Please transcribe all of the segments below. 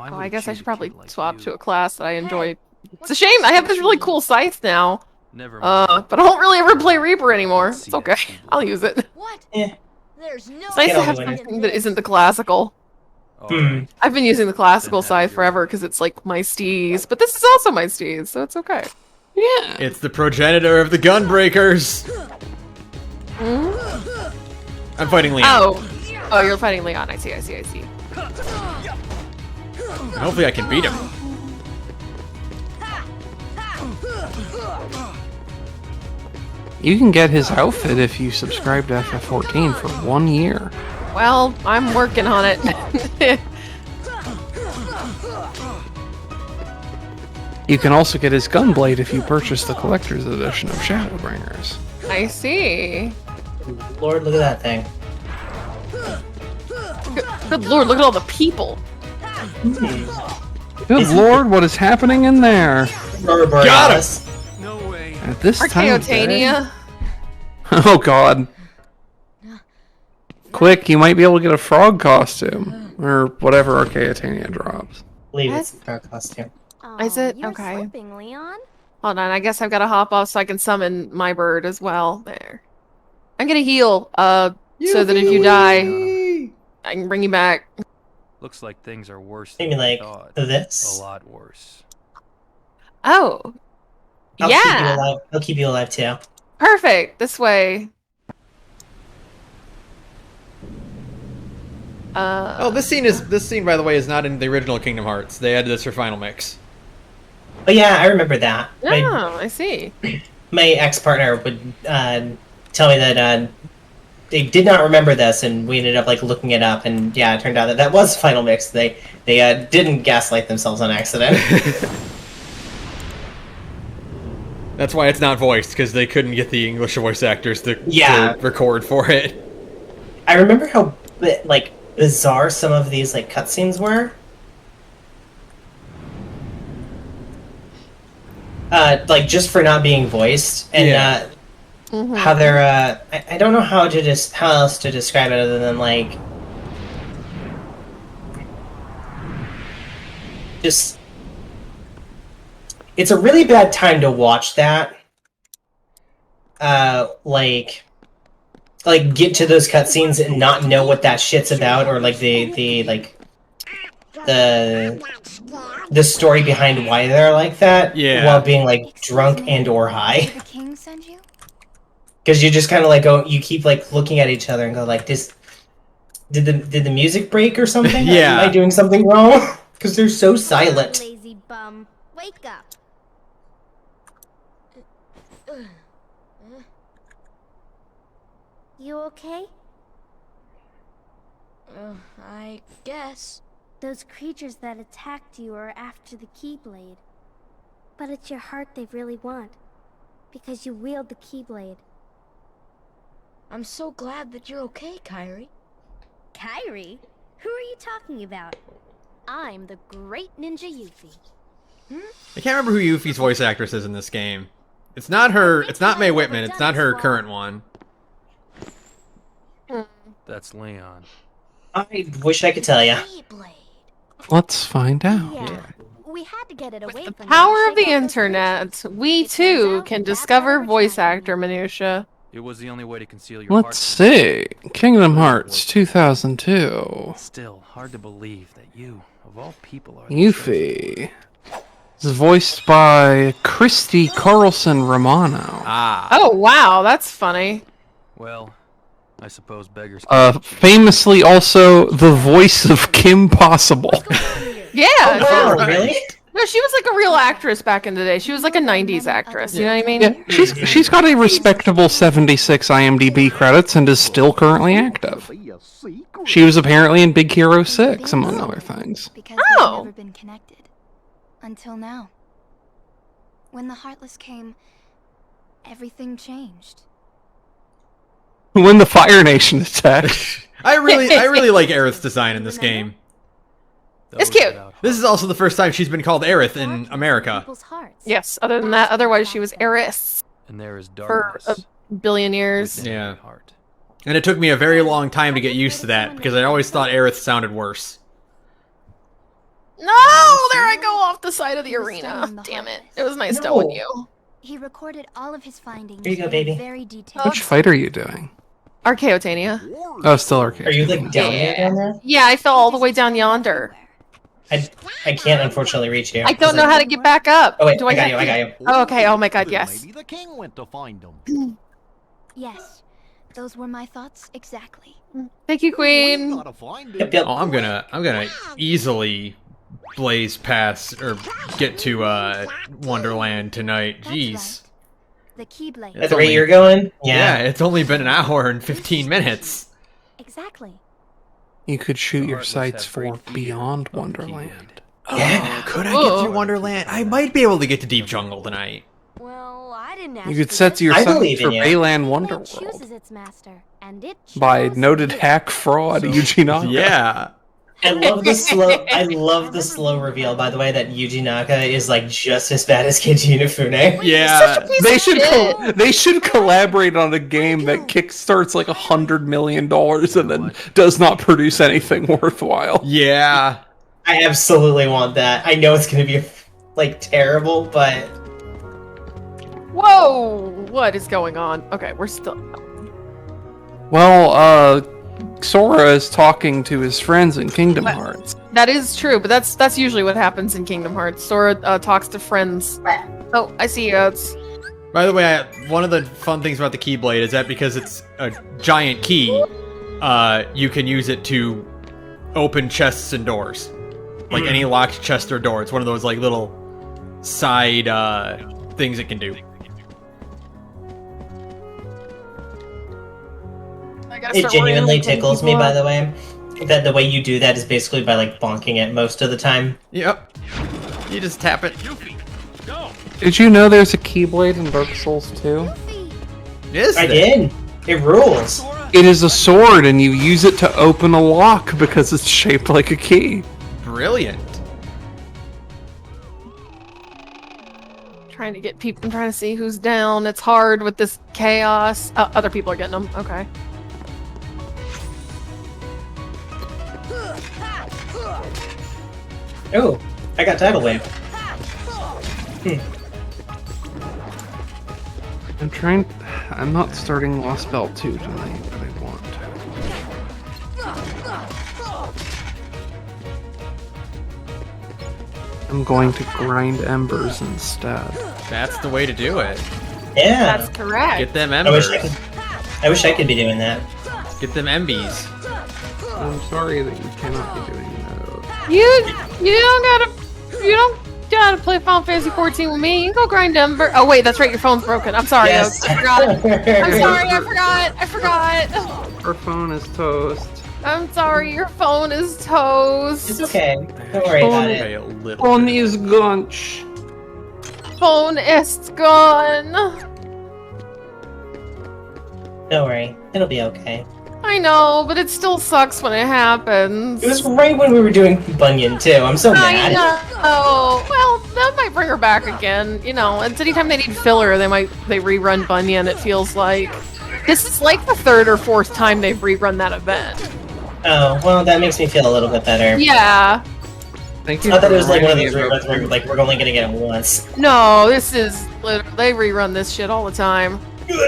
Why Oh, would I he guess I choose should a probably kid like swap you? to a class that I enjoy. It's what's a shame I have this really this cool scythe now. Never mind. But I don't really ever play Reaper anymore. Let's see It's okay. that keyblade. I'll use it. What? Eh. There's no It's nice Get to on have the winner. something that isn't the classical. All Hmm. right. I've been using the classical Then have it scythe your forever way. because it's like my steez, but this is also my steez, so it's okay. Yeah. It's the progenitor of the Gunbreakers. I'm fighting Leon. Oh, you're fighting Leon. I see. And hopefully I can beat him. You can get his outfit if you subscribe to FF14 for 1 year. Well, I'm working on it. You can also get his gunblade if you purchase the collector's edition of Shadowbringers. I see. Lord, look at that thing. Good lord, look at all the people. Good lord, what is happening in there? Aurora Borealis. No way. At this time of day? Archaeotania. Oh god. Quick, you might be able to get a frog costume. Or whatever Archaeotania drops. Believe it's our costume. Is it? You're Okay. slipping, Leon. Hold on, I guess I've got to hop off so I can summon my bird as well. There. I'm gonna heal, so that if you die, I can bring you back. Looks like things are worse Maybe than I like thought. this. A lot worse. Oh. I'll keep you Yeah. alive. I'll keep you alive too. Perfect. This way. Oh, this scene by the way is not in the original Kingdom Hearts. They added this for Final Mix. But yeah, I remember that. Oh, I see. My ex-partner would tell me that they did not remember this, and we ended up like looking it up, and yeah, it turned out that was Final Mix. They didn't gaslight themselves on accident. That's why it's not voiced, because they couldn't get the English voice actors to record for it. I remember how like bizarre some of these like cutscenes were. Like just for not being voiced, and how they're I don't know how else to describe it other than like just it's a really bad time to watch that. Like get to those cutscenes and not know what that shit's about, or like the story behind why they're like that, while being like drunk and or high. The king send you? Because you just kind of like you keep like looking at each other and go like, did the music break or something? Yeah. Am I doing something wrong? Because they're so silent. Lazy bum. Wake up. You okay? I guess. Those creatures that attacked you are after the Keyblade. But it's your heart they really want. Because you wield the Keyblade. I'm so glad that you're okay, Kairi. Kairi? Who are you talking about? I'm the great ninja Yuffie. I can't remember who Yuffie's voice actress is in this game. It's not her. It's not Mae Whitman. It's not her current one. That's Leon. I wish I could tell you. Keyblade. Let's find out. Yeah. We had to get it away The from power them of to the shake off those internet, creatures. we It turns too out can that's discover why we're voice tracking actor them. minutia. It was the only way to conceal your Let's see. Kingdom Hearts 2002. Still, hard to believe that you, of all people, are the chosen Yuffie. It's voiced by Christy Carlson Romano. Ah. Oh wow, that's funny. Well, I suppose beggars. Famously also the voice of Kim Possible. Yeah. Oh, no, really? No, she was like a real actress back in the day. She was like a 90s actress, you know what I mean? Yeah, she's got a respectable 76 IMDb credits and is still currently active. She was apparently in Big Hero 6, among other things. Because Oh. they've never been connected. Until now. When the Heartless came, everything changed. When the Fire Nation attacked. I really like Aerith's design in this game. It's cute. This is also the first time she's been called Aerith in America. People's hearts. Yes, other than that, otherwise she was Eris And there is for darkness. a billion years. within Yeah. my heart. And it took me a very long time to get used to that, because I always thought Aerith sounded worse. No! off the side of the He was arena. studying the Damn it. Heartless. It was nice No. knowing you. He recorded all of his findings. Here you go, in a baby. Very detailed. Which fight are you doing? Archaeotania. Oh, still arcade. Are you like down Yeah. there? Yeah, I fell all the way down yonder. I can't unfortunately reach you. I don't know how to get back up. Oh wait, Do I got have you. I got you. Oh, okay. Oh my god, yes. Maybe the king went to find him. Yes, those were my thoughts exactly. Thank you, We Queen. gotta find him. Yep, yep. Oh, I'm gonna easily blaze past or get to Wonderland tonight. That's Jeez. right. The Keyblade. At the rate you're going? Yeah, it's only been an hour and 15 minutes. Exactly. You could shoot your Heartless sights have for great feet Beyond on Wonderland. Yeah. Could I get through Wonderland? I might be able to get to Deep Jungle tonight. Well, I didn't ask You could for set this. your I sights believe for in you. Bayland Keyblade Wonderworld chooses its master, and it by chose noted you. hack fraud Yuji Naka. Yeah. I love the slow. I love the slow reveal. By the way, that Yuji Naka is like just as bad as Kenji Inafune. Yeah. They should collaborate on a game that kickstarts like $100 million and then does not produce anything worthwhile. Yeah. I absolutely want that. I know it's gonna be like terrible, but Whoa! What is going on? Okay, we're still. Well, Sora is talking to his friends in Kingdom Hearts. That is true, but that's usually what happens in Kingdom Hearts. Sora talks to friends. Oh, I see you. It's By the way, one of the fun things about the Keyblade is that because it's a giant key, you can use it to open chests and doors. Like any locked chest or door. It's one of those like little side things it can do. I gotta it start genuinely worrying tickles people me. By up. the way, that the way you do that is basically by like bonking it most of the time. Yep. You just tap it. Did you know there's a Keyblade in Dark Souls 2? Is I there? did. It rules. It is a sword and you use it to open a lock because it's shaped like a key. Brilliant. Trying to get people. I'm trying to see who's down. It's hard with this chaos. Oh, other people are getting them. Okay. Oh, I got tidal wave. I'm not starting Lost Belt 2 tonight, but I want to. I'm going to grind embers instead. That's the way to do it. Yeah. That's correct. Get them I wish embers. I wish I could be doing that. Get them MBs. I'm sorry that you cannot be doing that. You don't gotta play Final Fantasy 14 with me. You can go grind Ember. Oh wait, that's right. Your phone's broken. I'm sorry. Yes. I forgot. I'm sorry. I forgot. Our phone is toast. I'm sorry. Your phone is toast. It's okay. Don't worry about it. Okay, a little Phone bit. is gunch. Phone is gone. Don't worry. It'll be okay. I know, but it still sucks when it happens. It was right when we were doing Bunyan too. I'm so I mad. know. Well, that might bring her back again. You know, and anytime they need filler, they rerun Bunyan. It feels like this is like the third or fourth time they've rerun that event. Oh, well, that makes me feel a little bit better. Yeah. Thank you. I thought it for was like one of reminding those me about reruns where like we're only gonna get it once. No, this is literally they rerun this shit all the time.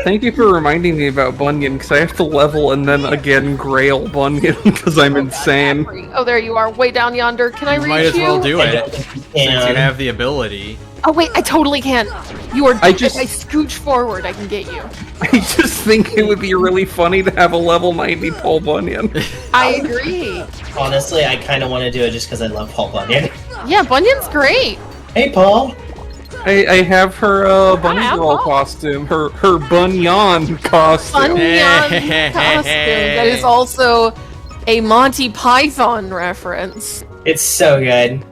Thank you for reminding me about Bunyan, because I have to level and then again grail Bunyan, because I'm insane. Oh, there you are, way down yonder. Can I You reach might as well you? do I it don't think you since you can. have the ability. Oh wait, I totally can. You are. I just- If I scooch forward, I can get you. I just think it would be really funny to have a level 90 Paul Bunyan. I agree. Honestly, I kind of want to do it just because I love Paul Bunyan. Yeah, Bunyan's great. Hey, Paul. I have her bunny Hi, girl Paul. costume, her Bunyan costume. Bunyan costume. That is also a Monty Python reference. It's so good.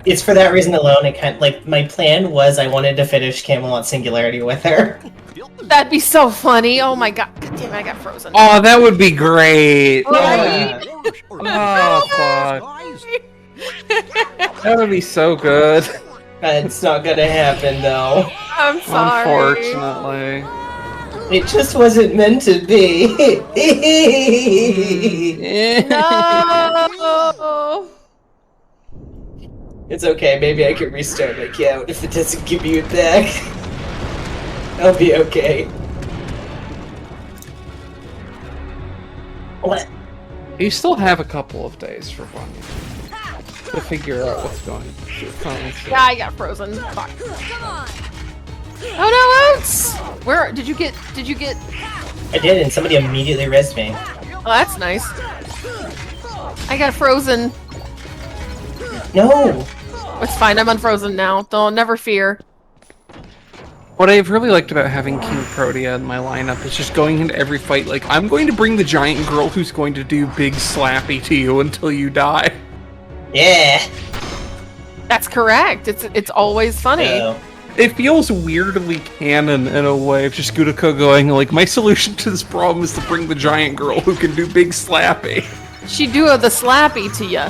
It's for that reason alone. It kind like my plan was I wanted to finish Camelot Singularity with her. That'd be so funny. Oh my god. God damn it, I got frozen. Oh, that would be great. Yeah. Oh, fuck. That would be so good. It's not gonna happen though. I'm sorry. Unfortunately. It just wasn't meant to be. No. It's okay, maybe I can restart my account if it doesn't give me it back. I'll be okay. What? You still have a couple of days for fun to figure out what's going on. Yeah, I got frozen. Fuck. Oh no, Oats! Where did you get? I did, and somebody immediately rezzed me. Oh, that's nice. I got frozen. No! It's fine. I'm unfrozen now. Don't never fear. What I've really liked about having King Protea in my lineup is just going into every fight like, I'm going to bring the giant girl who's going to do big slappy to you until you die. Yeah! That's correct. It's always funny. No. It feels weirdly canon in a way of just Gudako going like, my solution to this problem is to bring the giant girl who can do big slappy. She do the slappy to you.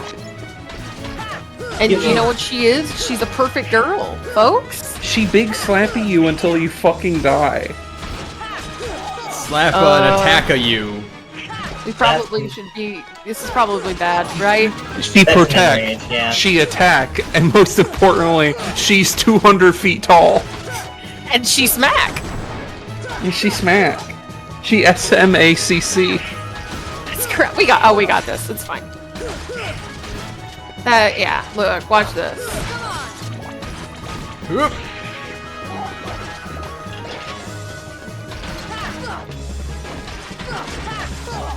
And you know what she is? She's a perfect girl, folks. She big slappy you until you fucking die. Slap an attack of you. We probably should be. This is probably bad, right? She That's protect, range, yeah. she attack, and most importantly, she's 200 feet tall. And she smack. And she smack. She SMACC. That's correct. We got this. It's fine. Yeah. Look, watch this. Whoop.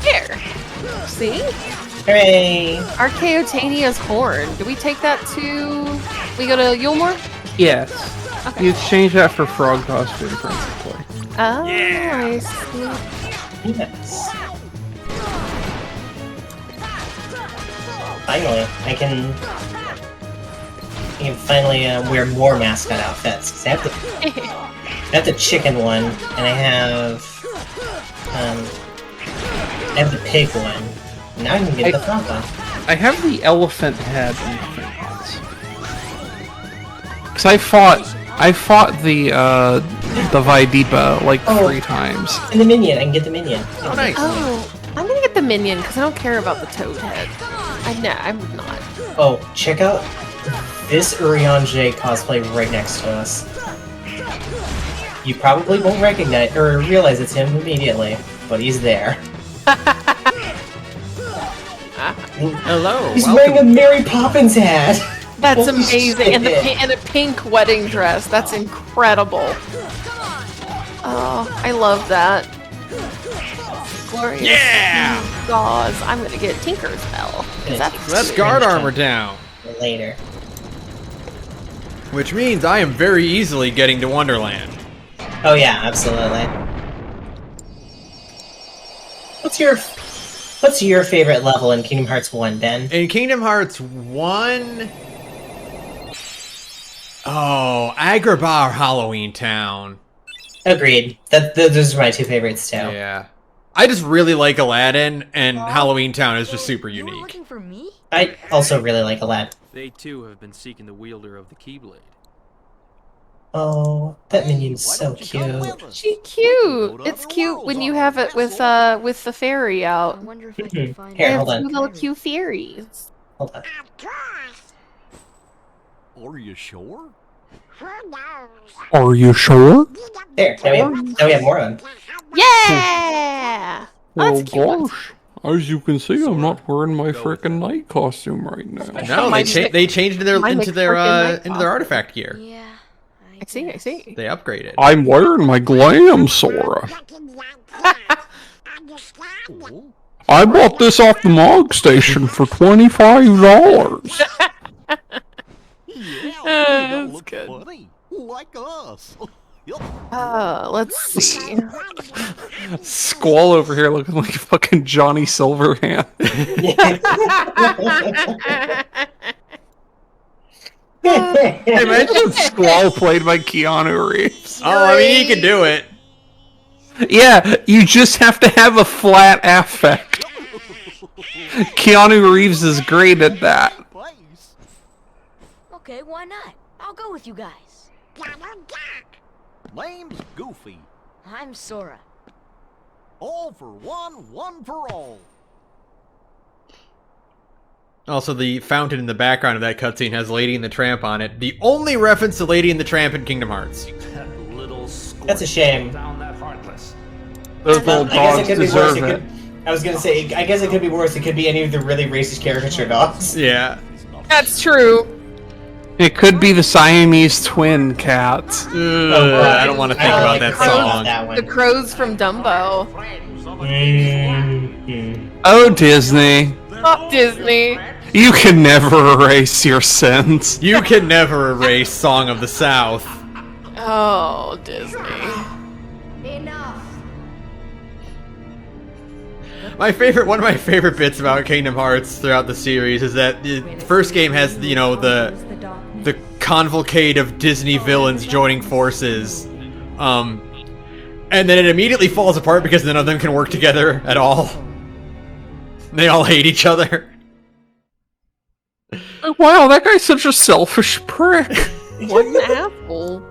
Here. See? Hooray! Archaeotania's horn. Do we take that to? We go to Yulmore? Yes. You exchange that for frog costume, principally. Oh, I see. Yes. Finally, I can finally wear more mascot outfits. 'Cause I have the chicken one, and I have the pig one. Now I can get the frog one. I have the elephant head and things. Cause I fought the Vaideepa like 3 times. And the minion, I can get the minion. Oh, nice. Oh, I'm gonna get the minion because I don't care about the toad head. I'm not. Oh, check out this Urianger cosplay right next to us. You probably won't recognize or realize it's him immediately, but he's there. Hello. He's welcome. wearing a Mary Poppins hat. That's Holy amazing, and shit. and a pink wedding dress. That's incredible. Oh, I love that. Glorious. Yeah! Gauze. I'm gonna get Tinker's Bell. 'Cause that's Let's guard armor down. Later. Which means I am very easily getting to Wonderland. Oh yeah, absolutely. What's your favorite level in Kingdom Hearts 1, Ben? In Kingdom Hearts 1... Oh, Agrabah or Halloween Town. Agreed. Those are my 2 favorites too. Yeah. I just really like Aladdin, and Halloween Town is just super You were unique. looking for me? I also really like Aladdin. They too have been seeking the wielder of the Keyblade. Oh, that minion's so cute. She cute. It's cute when you have it with the fairy I out. wonder if I can find Here, They hold have on. 2 little cute fairies. Hold on. Are you sure? Are you sure? There, now we have more of them. Yeah. Oh That's cute. gosh. As you can see, I'm not wearing my frickin' knight costume right now. No, My they changed into my their McFrickin' into their artifact gear. Yeah. I see. They upgraded. I'm wearing my glam Sora. I bought this off the Mog Station for $25. Yeah, That's look good. funny. Like us. Let's see. Squall over here looking like fucking Johnny Silverhand. Imagine Squall played by Keanu Reeves. Oh, I mean, he can do it. Yeah, you just have to have a flat affect. Keanu Reeves is great at that. Place. Okay, why not? I'll go with you guys. Name's Goofy. I'm Sora. All for one, one for all. Also, the fountain in the background of that cutscene has Lady and the Tramp on it. The only reference to Lady and the Tramp in Kingdom Hearts. That little That's a shame. down that heartless. Those little I guess it dogs could be worse. deserve it. I was gonna say, I guess it could be worse. It could be any of the really racist caricature dogs. Yeah. That's true. It could be the Siamese twin cats. I don't want to think about that song. The crows from Dumbo. Oh, Disney. Oh, Disney. You can never erase your sins. You can never erase Song of the South. Oh, Disney. Enough. One of my favorite bits about Kingdom Hearts throughout the series is that the first game has, you know, the convolcade of Disney villains joining forces. And then it immediately falls apart because none of them can work together at all. They all hate each other. Wow, that guy's such a selfish prick. What an apple.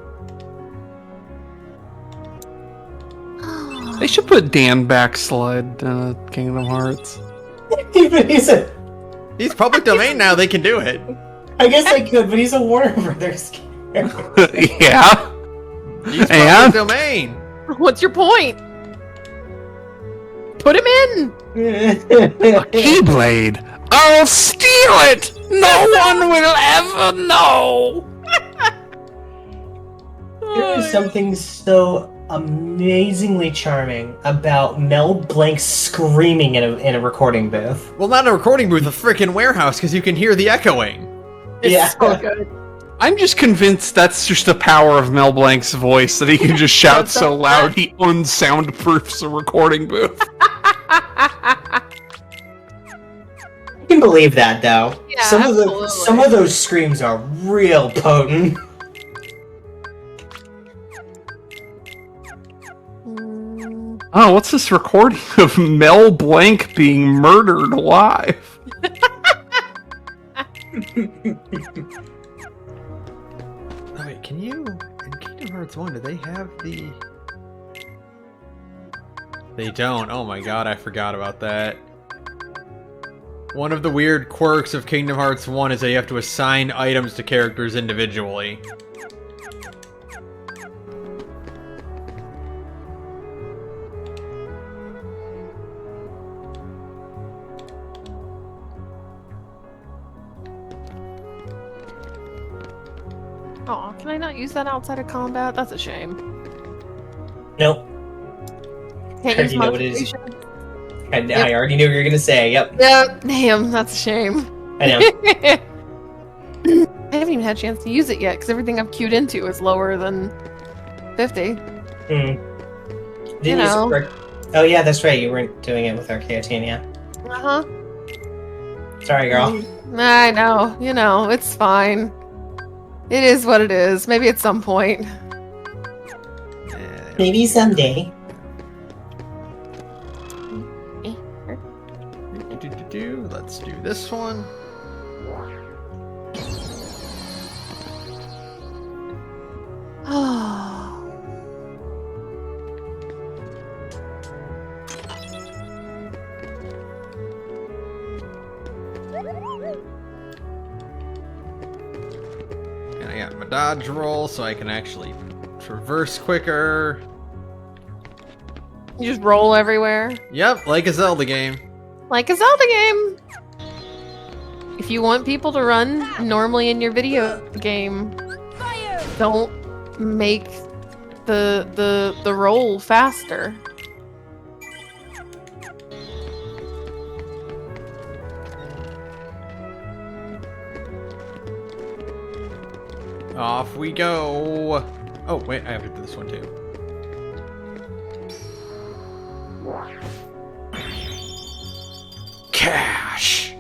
They should put Dan Backslide in Kingdom Hearts. He's public domain now, they can do it. I guess I could, but he's a Warner Brothers character. Yeah. He's public And? domain. What's your point? Put him in. Keyblade. I'll steal it. No one will ever know. There is something so amazingly charming about Mel Blanc screaming in a recording booth. Well, not a recording booth, a freaking warehouse, because you can hear the echoing. It's so good. I'm just convinced that's just the power of Mel Blanc's voice, that he can just shout so loud he unsoundproofs a recording booth. I can believe that, though. Yeah, some absolutely. of those screams are real potent. Oh, what's this recording of Mel Blanc being murdered alive? Oh, wait, can you... In Kingdom Hearts 1, do they have the... They don't. Oh my god, I forgot about that. One of the weird quirks of Kingdom Hearts 1 is that you have to assign items to characters individually. Oh, can I not use that outside of combat? That's a shame. Nope. Can't I use already know what it is. modification. I already knew what you were gonna say. Yep. Yeah, damn, that's a shame. I know. I haven't even had a chance to use it yet because everything I've queued into is lower than 50. Didn't you know. Oh yeah, that's right. You weren't doing it with Archaeotania. Uh huh. Sorry, girl. I know. You know, it's fine. It is what it is. Maybe at some point. Maybe someday. Let's do this one. Oh. And I got my dodge roll so I can actually traverse quicker. You just roll everywhere. Yep, like a Zelda game. Like a Zelda game. If you want people to run normally in your video game, don't make the roll faster. Off we go. Oh, wait, I have to do this one too. Cash.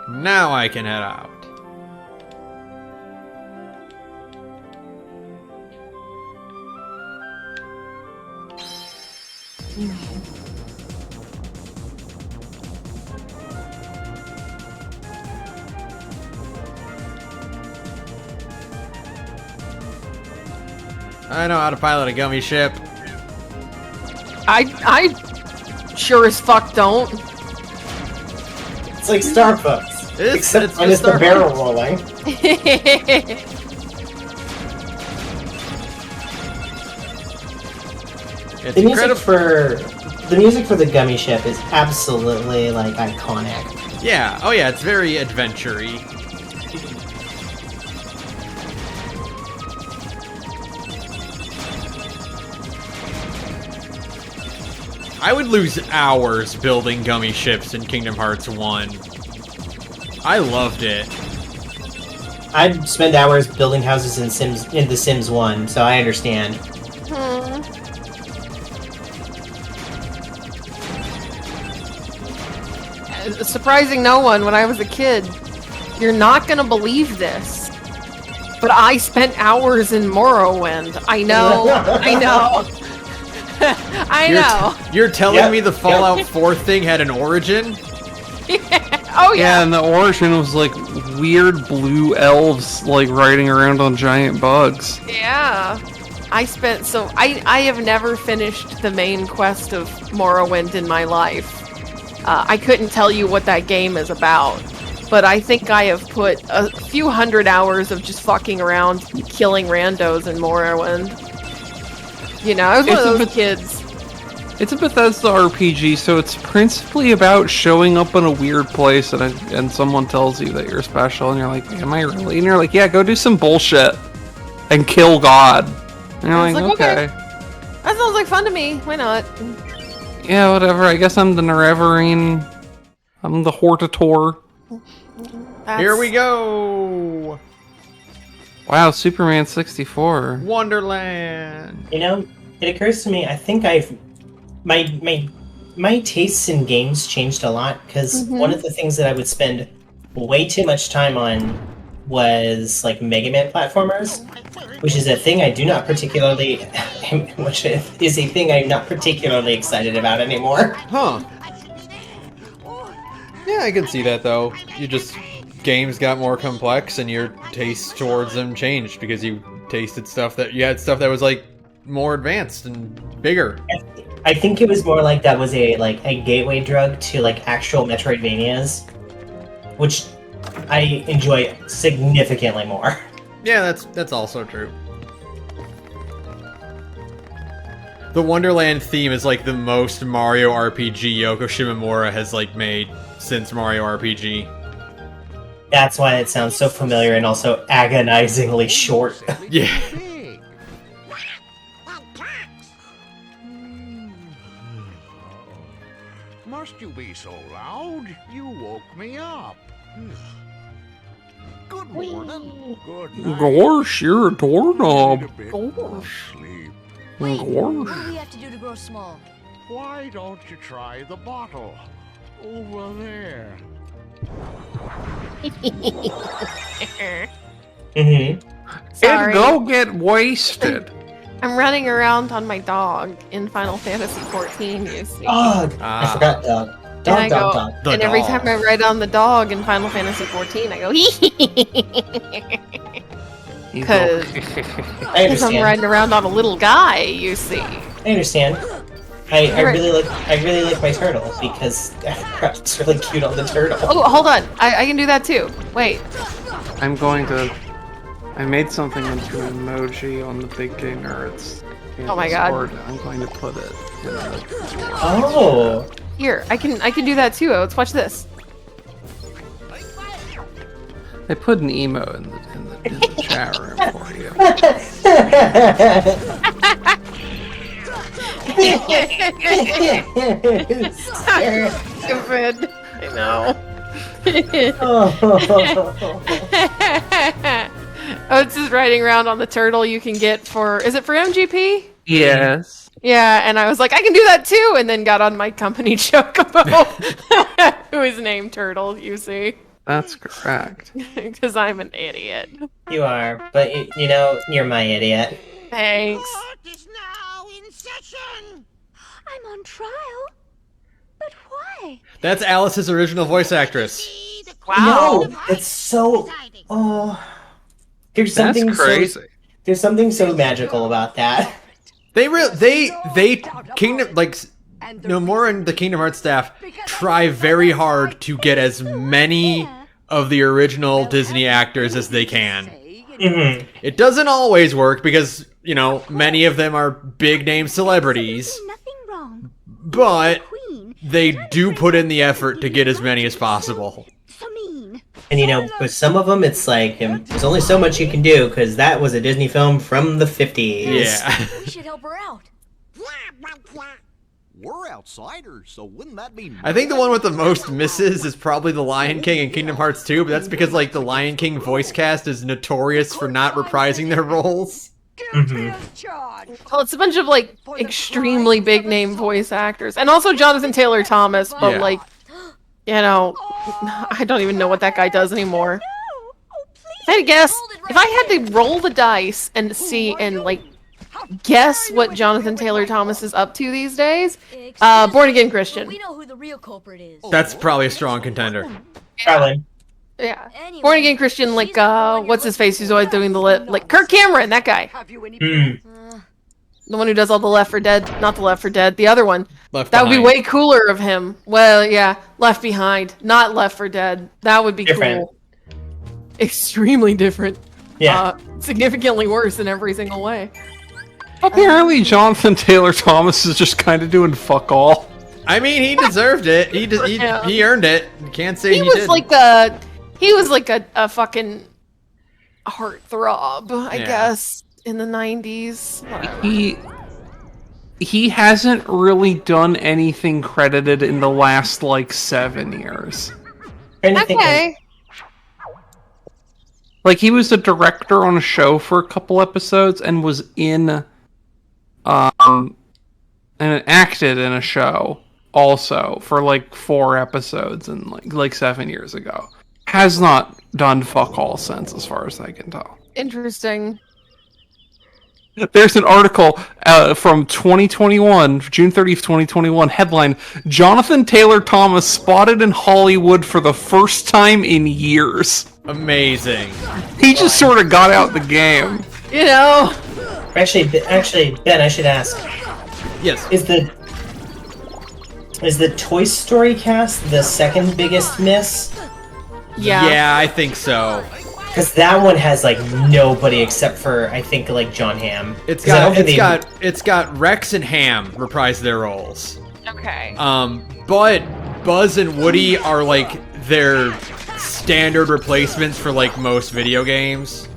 Now I can head out. I know how to pilot a gummy ship. I sure as fuck don't. It's like Starbucks. Except it's minus the Starbucks. barrel rolling. It's The music incredible. the music for the gummy ship is absolutely like iconic. Yeah. Oh yeah. It's very adventure-y. I would lose hours building gummy ships in Kingdom Hearts 1. I loved it. I'd spend hours building houses in The Sims 1, so I understand. Surprising no one, when I was a kid, you're not gonna believe this, but I spent hours in Morrowind. I know, I know. I know. You're telling Yep, me the yep. Fallout 4 thing had an origin? Oh Yeah, yeah. and the origin was like weird blue elves like riding around on giant bugs. Yeah. I have never finished the main quest of Morrowind in my life. I couldn't tell you what that game is about, but I think I have put a few hundred hours of just fucking around, killing randos in Morrowind. You know, I was one of those kids. It's a Bethesda RPG, so it's principally about showing up in a weird place and someone tells you that you're special, and you're like, am I really? And you're like, yeah, go do some bullshit and kill God. And you're I was like, like, okay. That sounds like fun to me. Why not? Yeah, whatever. I guess I'm the Nerevarine. I'm the Hortator. Here we go! Wow, Superman 64. Wonderland! You know, it occurs to me, I think my tastes in games changed a lot, because one of the things that I would spend way too much time on was like Mega Man platformers, which is a thing I do not particularly, which is a thing I'm not particularly excited about anymore. Huh. Yeah, I can see that though. Games got more complex and your taste towards them changed because you tasted stuff that that was like more advanced and bigger. I think it was more like that was a gateway drug to like actual Metroidvanias, which I enjoy significantly more. Yeah, that's also true. The Wonderland theme is like the most Mario RPG Yoko Shimomura has like made since Mario RPG. That's why it sounds so familiar and also agonizingly short. Yeah. Must you be so loud? You woke me up. Good morning. Good night. Gosh, you're a doorknob. Need a bit more sleep. Wait, what do Gosh. we have to do to grow small? Why don't you try the bottle over there? Mm-hmm. Sorry. And go get wasted. I'm running around on my dog in Final Fantasy XIV, you see. Dog! Ah. I forgot dog. and Dog, I dog, go, dog. The and every dog. time I ride on the dog in Final Fantasy XIV, I go, You because I I'm understand. riding around on a little guy, you see. I understand. I Right. really like my turtle because it's really cute on the turtle. Oh, hold on. I can do that too. Wait. I'm going to. I made something into an emoji on the Big Gay Nerds. Oh my God. Discord. I'm going to put it in the. Oh, Here, I can do that too. Let's watch this. I put an emo in the chat room for you. Stupid. I know. Oh, it's just riding around on the turtle you can get for. Is it for MGP? Yes. Yeah, and I was like, I can do that too, and then got on my company Chocobo, who is named Turtle, you see, That's correct. because I'm an idiot. you are, but you know you're my idiot. Thanks. is now in session. I'm on trial. But why? That's Alice's original voice actress. Wow. No, it's so. Oh, there's That's something crazy. There's something so magical about that. They Kingdom Nomura and the Kingdom Hearts staff try very hard to get as many of the original Disney actors as they can. Mm-hmm. It doesn't always work because, many of them are big name celebrities. Nothing wrong. But Queen. they do put in the effort to get as many as possible. So mean. And with some of them, it's like there's only so much you can do because that was a Disney film from the 50s. Yeah. We should help her out. We're outsiders, so wouldn't that be I think the one with the most misses is probably The Lion King and Kingdom Hearts 2, but that's because the Lion King voice cast is notorious for not reprising their roles. Mm-hmm. Well, it's a bunch of extremely big name voice actors, and also Jonathan Taylor Thomas. But Yeah. I don't even know what that guy does anymore. If I had to guess, if I had to roll the dice and see and guess what Jonathan Taylor Thomas is up to these days, Born Again Christian. We know who the real culprit is. That's probably a strong contender. Probably. Yeah. Anyway, Born Again Christian, what's his face? Who's always doing the Kirk Cameron, that guy. Mm. The one who does all the Left 4 Dead, not the Left 4 Dead, the other one. Left That would be Behind. way cooler of him. Well, yeah, Left Behind, not Left 4 Dead. That would be Different. cool. Extremely different. Yeah. Significantly worse in every single way. Apparently, Jonathan Taylor Thomas is just kind of doing fuck all. I mean, he deserved it. He earned it. You can't say he He was didn't. he was like a fucking heartthrob, I Yeah. guess, in the 90s. He hasn't really done anything credited in the last 7 years. Trying to think of- Okay. He was a director on a show for a couple episodes and was in and acted in a show also for 4 episodes and 7 years ago. Has not done fuck all since, as far as I can tell. Interesting. There's an article from 2021, June 30th, 2021, headline, Jonathan Taylor Thomas spotted in Hollywood for the first time in years. Amazing. He just sort of got out the game. Actually, Ben, I should ask: Yes. Is the Toy Story cast the second biggest miss? Yeah. Yeah, I think so. Because that one has nobody except for I think John Hamm. It's 'Cause I don't got think it's got Rex and Ham reprise their roles. Okay. But Buzz and Woody are their standard replacements for most video games.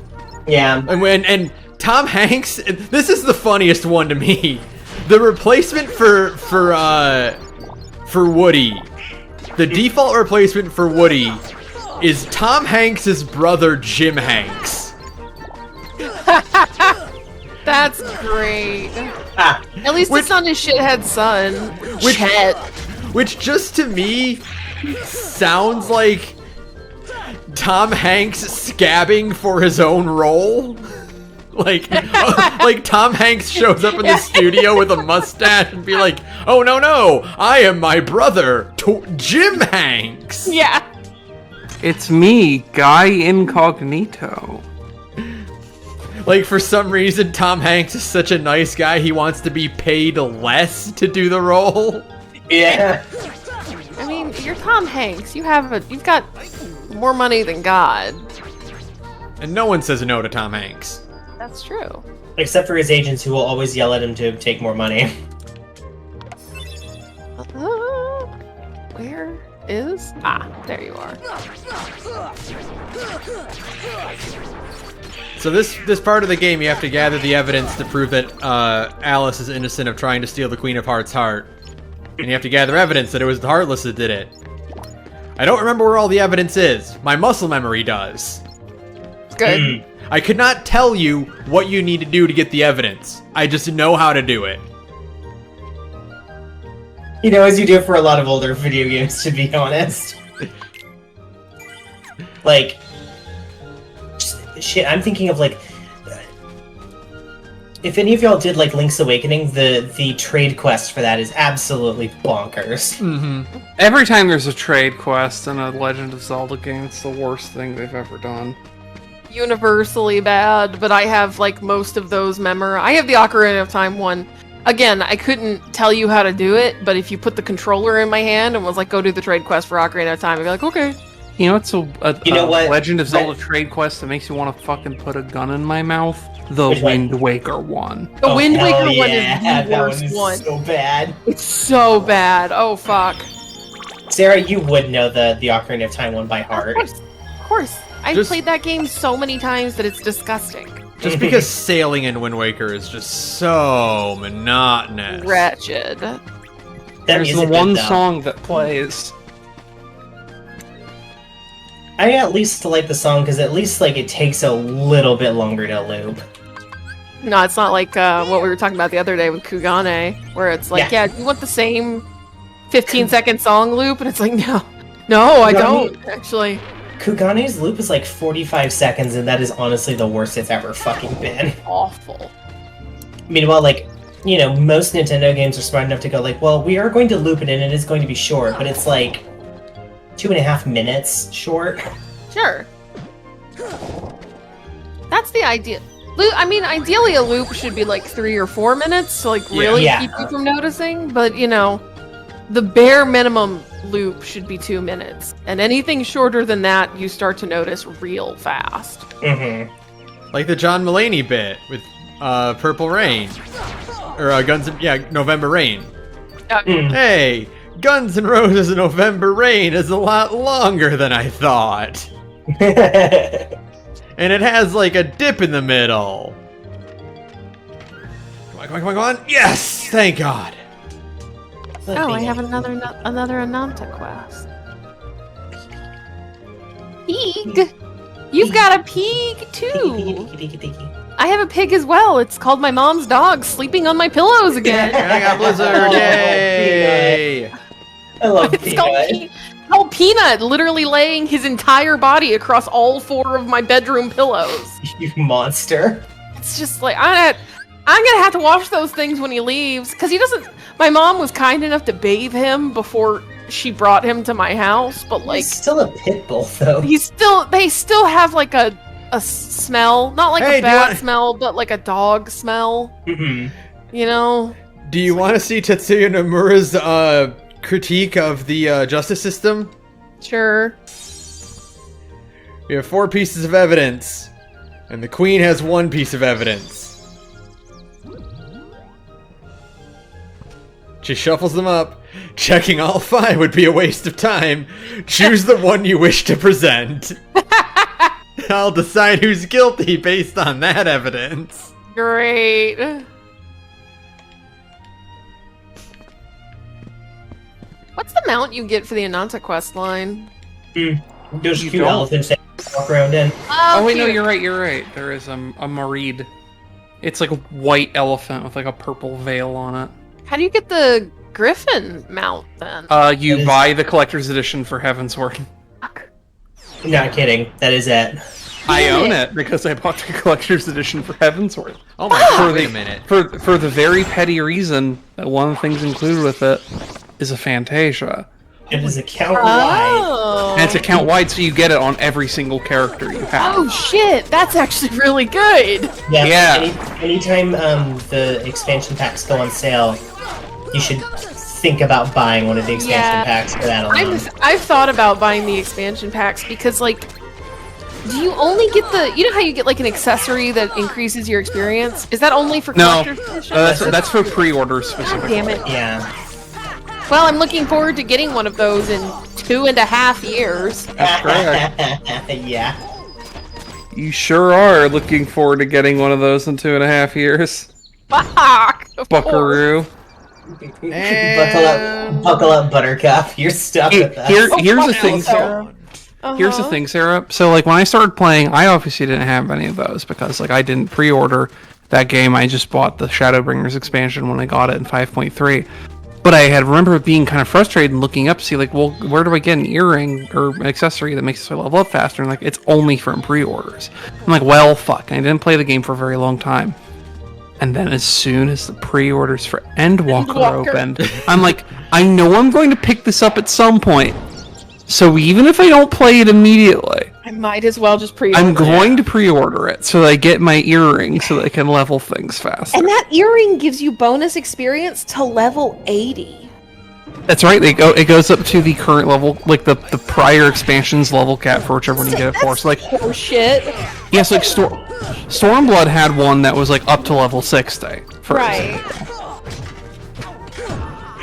Yeah. And Tom Hanks, this is the funniest one to me. The replacement for Woody, the default replacement for Woody is Tom Hanks' brother Jim Hanks. That's great. Ah, At least it's not his shithead son, Chet. Which just to me sounds like Tom Hanks scabbing for his own role. Like Tom Hanks shows up in the studio with a mustache and be like, "Oh no, I am my brother, Jim Hanks." Yeah. It's me, Guy Incognito. For some reason, Tom Hanks is such a nice guy, he wants to be paid less to do the role. yeah. I mean, you're Tom Hanks. You've got more money than God. And no one says no to Tom Hanks. That's true. Except for his agents, who will always yell at him to take more money. Where is? There you are. So this part of the game, you have to gather the evidence to prove that Alice is innocent of trying to steal the Queen of Hearts' heart. And you have to gather evidence that it was the Heartless that did it. I don't remember where all the evidence is. My muscle memory does. It's good. I could not tell you what you need to do to get the evidence. I just know how to do it. As you do for a lot of older video games, to be honest. Shit, I'm thinking of if any of y'all did Link's Awakening, the trade quest for that is absolutely bonkers. Mm-hmm. Every time there's a trade quest in a Legend of Zelda game, it's the worst thing they've ever done. universally bad, but I have like most of those I have the Ocarina of Time one. Again, I couldn't tell you how to do it, but if you put the controller in my hand and was like, go do the trade quest for Ocarina of Time, I'd be like, okay. You know, it's a what? Legend of Zelda trade quest that makes you want to fucking put a gun in my mouth. The Which one? Wind Waker one. The Wind hell Waker one yeah, is the that worst is one. so bad. It's so bad. Oh, fuck. Sarah, you would know the Ocarina of Time one by heart. Of course. I've Just- played that game so many times that it's disgusting. Just because sailing in Wind Waker is just so monotonous. Wretched. That There's music the is one dumb. song that plays. I at least like the song because at least like it takes a little bit longer to loop. No, it's not like what we were talking about the other day with Kugane, where it's like, yeah, you want the same 15-second song loop? And it's like, no, I don't, actually. Kugane's loop is like 45 seconds, and that is honestly the worst it's ever fucking been. Awful. Meanwhile, like, you know, most Nintendo games are smart enough to go like, well, we are going to loop it and it is going to be short, but it's like 2.5 minutes short. Sure. That's the idea. I mean, ideally a loop should be like 3 or 4 minutes to like really Yeah. keep you from noticing, but you know, the bare minimum loop should be 2 minutes. And anything shorter than that, you start to notice real fast. Mm-hmm. Like the John Mulaney bit with Purple Rain. Or November Rain. Hey, Guns N' Roses November Rain is a lot longer than I thought. And it has like a dip in the middle. Come on. Yes! Thank God. Oh, I have another Ananta quest. Pig! You've got a pig too! I have a pig as well. It's called my mom's dog sleeping on my pillows again. I got Blizzard! Yay! I love It's called Peanut, literally laying his entire body across all 4 of my bedroom pillows. You monster. It's just like, I'm gonna have to wash those things when he leaves, because he doesn't. My mom was kind enough to bathe him before she brought him to my house, but like, He's still a pit bull, though. they still have like a smell, not like Hey, a do you bad want- smell, but like a dog smell. Mm-hmm. You know? Do you want to see Tetsuya Nomura's critique of the justice system? Sure. We have 4 pieces of evidence, and the Queen has 1 piece of evidence. She shuffles them up. Checking all 5 would be a waste of time. Choose the one you wish to present. I'll decide who's guilty based on that evidence. Great. What's the mount you get for the Ananta quest line? Those You cute don't? elephants that you walk around in. Oh wait, no, cute. you're right. There is a Mareed. It's like a white elephant with like a purple veil on it. How do you get the Griffin mount then? You That is- buy the collector's edition for Heavensward. Not kidding. That is it. I own it because I bought the collector's edition for Heavensward. Oh my god, wait a minute. For the very petty reason that one of the things included with it is a Fantasia. It is account wide. Oh. And it's account wide, so you get it on every single character you have. Oh shit, that's actually really good. Yeah. Anytime the expansion packs go on sale, you should think about buying one of the expansion Yeah. packs for that alone. I've thought about buying the expansion packs because, like, do you only get you know how you get like an accessory that increases your experience? Is that only for No, collector's edition? that's for pre-orders specifically. Damn it. Yeah. Well, I'm looking forward to getting one of those in 2.5 years. That's correct. Yeah. You sure are looking forward to getting one of those in 2.5 years. Fuck! of course. Buckaroo. Buckle up, Buttercup. You're stuck with us. Here's the fuck thing, no. Sarah. Here's the Uh-huh. thing, Sarah. So, like, when I started playing, I obviously didn't have any of those because, like, I didn't pre-order that game. I just bought the Shadowbringers expansion when I got it in 5.3. But I had remember being kind of frustrated and looking up to see, like, well, where do I get an earring or an accessory that makes it so I level up faster? And, like, it's only from pre-orders. I'm like, well, fuck. And I didn't play the game for a very long time. And then as soon as the pre-orders for Endwalker opened, I'm like, I know I'm going to pick this up at some point. So even if I don't play it immediately, I might as well just pre-order. I'm going to pre-order it so that I get my earring so that I can level things faster. And that earring gives you bonus experience to level 80. That's right. It goes up to the current level, like the prior expansion's level cap for whichever one you get it for. So like, horseshit. yes, like Stormblood had one that was like up to level 60. For Right.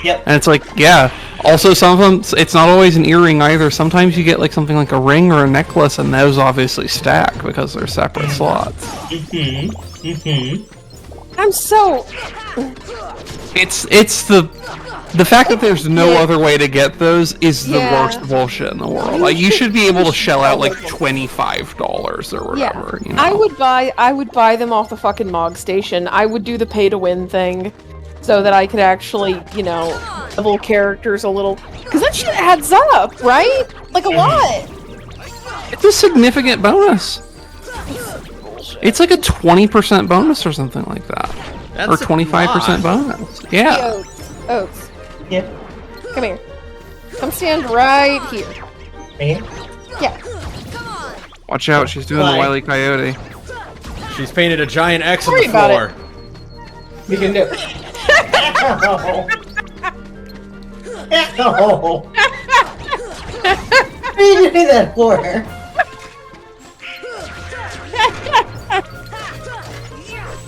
Yep. And it's like, yeah. Also, some of them, it's not always an earring either. Sometimes you get like something like a ring or a necklace, and those obviously stack because they're separate slots. I'm so... It's the fact that there's no other way to get those is the Yeah. worst bullshit in the world. Like, you should be able to shell out like $25 or whatever. You know? I would buy them off the fucking Mog Station. I would do the pay to win thing so that I could actually, you know, level characters a little, because that shit adds up, right? Like a lot. It's a significant bonus. It's like a 20% bonus or something like that. That's or 25% bonus. Yeah. Hey, Oats. Yep. Come here. Come stand right here. Right here? Yeah. Watch out, she's doing Why? the Wile E. Coyote. She's painted a giant X on Worry the about floor. You can do it. Ow! Ow! What did you do that for?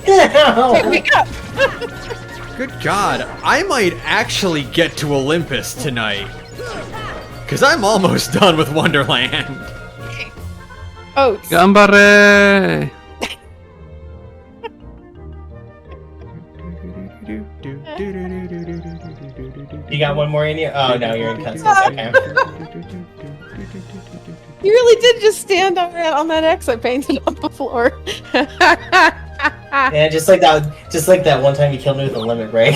Ow! Hey, wake up! Good God, I might actually get to Olympus tonight. Cause I'm almost done with Wonderland. Oats. Gambare! You got one more in you? Oh no, you're in cutscenes. Okay. You really did just stand on that X I painted on the floor. Yeah, just like that one time you killed me with a limit break.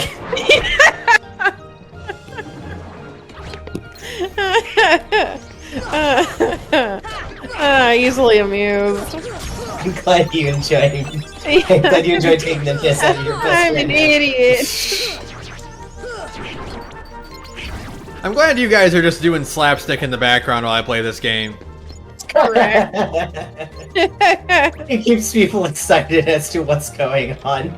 Easily amused. I'm glad you enjoyed. I'm glad you enjoyed taking the piss out of your best I'm friend. an idiot. I'm glad you guys are just doing slapstick in the background while I play this game. Correct. It keeps people excited as to what's going on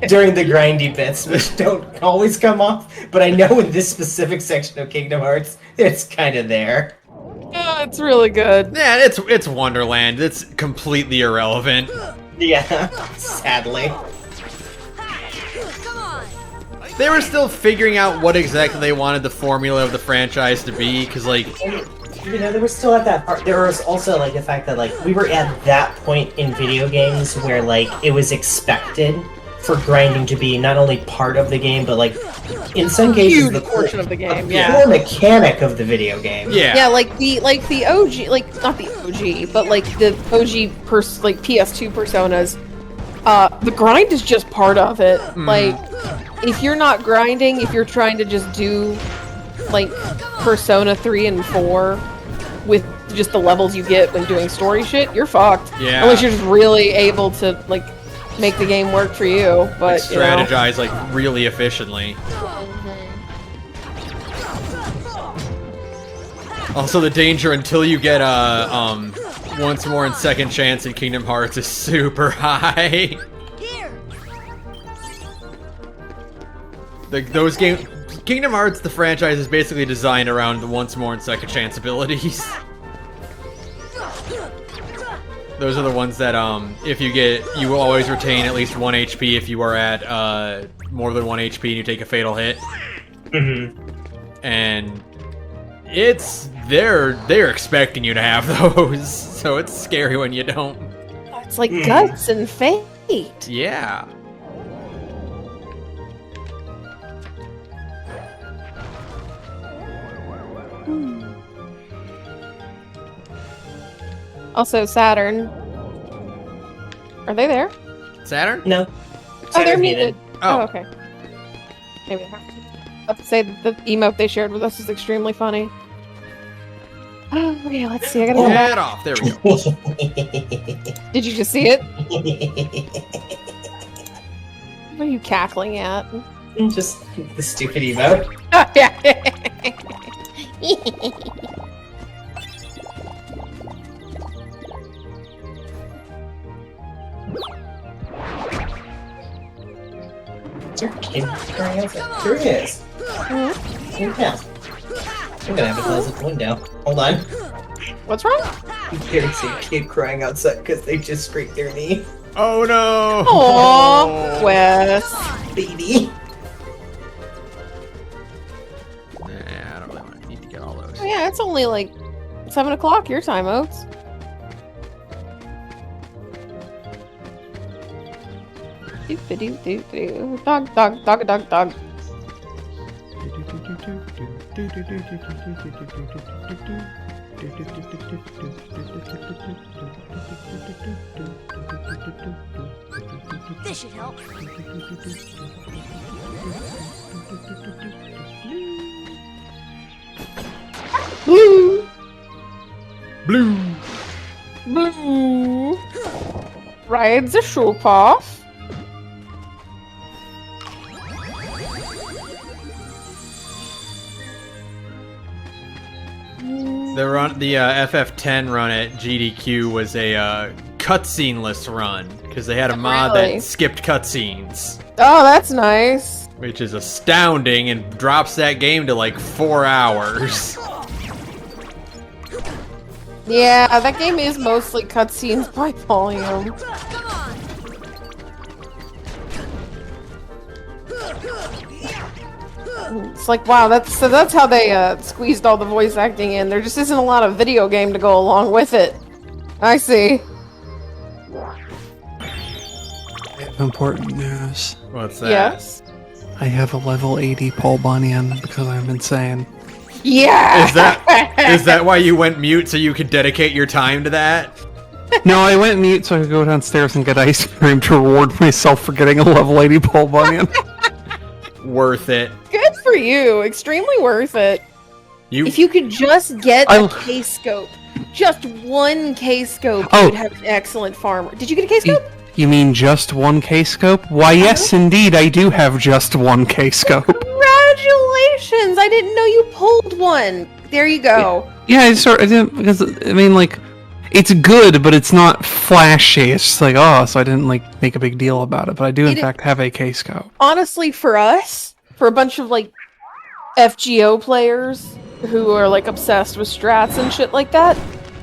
during the grindy bits, which don't always come off. But I know in this specific section of Kingdom Hearts, it's kind of there. Oh, it's really good. Yeah, it's Wonderland. It's completely irrelevant. Yeah, sadly. They were still figuring out what exactly they wanted the formula of the franchise to be, because, like... You know, there was still at that part. There was also, like, the fact that, like, we were at that point in video games where, like, it was expected for grinding to be not only part of the game, but, like, in some cases, Huge the portion of the game, the yeah. core mechanic of the video game. Yeah. Yeah, like the OG, like not the OG, but like the OG like PS2 personas. The grind is just part of it. Like, if you're not grinding, if you're trying to just do like Persona 3 and 4 with just the levels you get when doing story shit, you're fucked. Yeah. Unless you're just really able to like make the game work for you. But Like, you know. strategize, like, really efficiently. Also, the danger until you get once more and second chance in Kingdom Hearts is super high. Those games, Kingdom Hearts, the franchise is basically designed around the once more and second chance abilities. Those are the ones that if you get, you will always retain at least 1 HP if you are at more than 1 HP and you take a fatal hit. And it's they're expecting you to have those, so it's scary when you don't. It's like guts and fate. Yeah. Also, Saturn. Are they there? Saturn? No. Oh, they're muted. Oh. Oh, okay. Maybe they have to. I have to say that the emote they shared with us is extremely funny. Oh, okay, let's see. I gotta go back. Get off. There we go. Did you just see it? What are you cackling at? Just the stupid emote. Here it is. Yeah. I'm gonna have to close the window. Hold on. What's wrong? There's a kid crying outside because they just scraped their knee. Oh no! Aww, Wes. Baby. Nah, I don't really need to get all those. Oh, yeah, it's only like 7 o'clock your time, Oaks. Do-do-do-do-do. Dog, dog, dog, dog, dog. This should help. Blue, Blue! blue. Ride the show path. The FF10 run at GDQ was a cutscene-less run, because they had a mod Really? that skipped cutscenes. Oh, that's nice. Which is astounding and drops that game to like 4 hours. Yeah, that game is mostly cutscenes by volume. It's like, wow, that's how they squeezed all the voice acting in. There just isn't a lot of video game to go along with it. I see. I have important news. What's that? Yes. I have a level 80 Paul Bunyan because I'm insane. Yeah. Is that why you went mute so you could dedicate your time to that? No, I went mute so I could go downstairs and get ice cream to reward myself for getting a level 80 Paul Bunyan. Worth it. Good for you. Extremely worth it. If you could just get a K-scope, just one K-scope, you would have an excellent farmer. Did you get a K-scope? You mean just one K-scope? Why, yes, indeed, I do have just one K-scope. Congratulations! I didn't know you pulled one. There you go. Yeah, I didn't, because, I mean, like, it's good, but it's not flashy. It's just like, oh, so I didn't, like, make a big deal about it, but I do, in fact, have a K-scope. Honestly, for us, for a bunch of, like, FGO players who are, like, obsessed with strats and shit like that,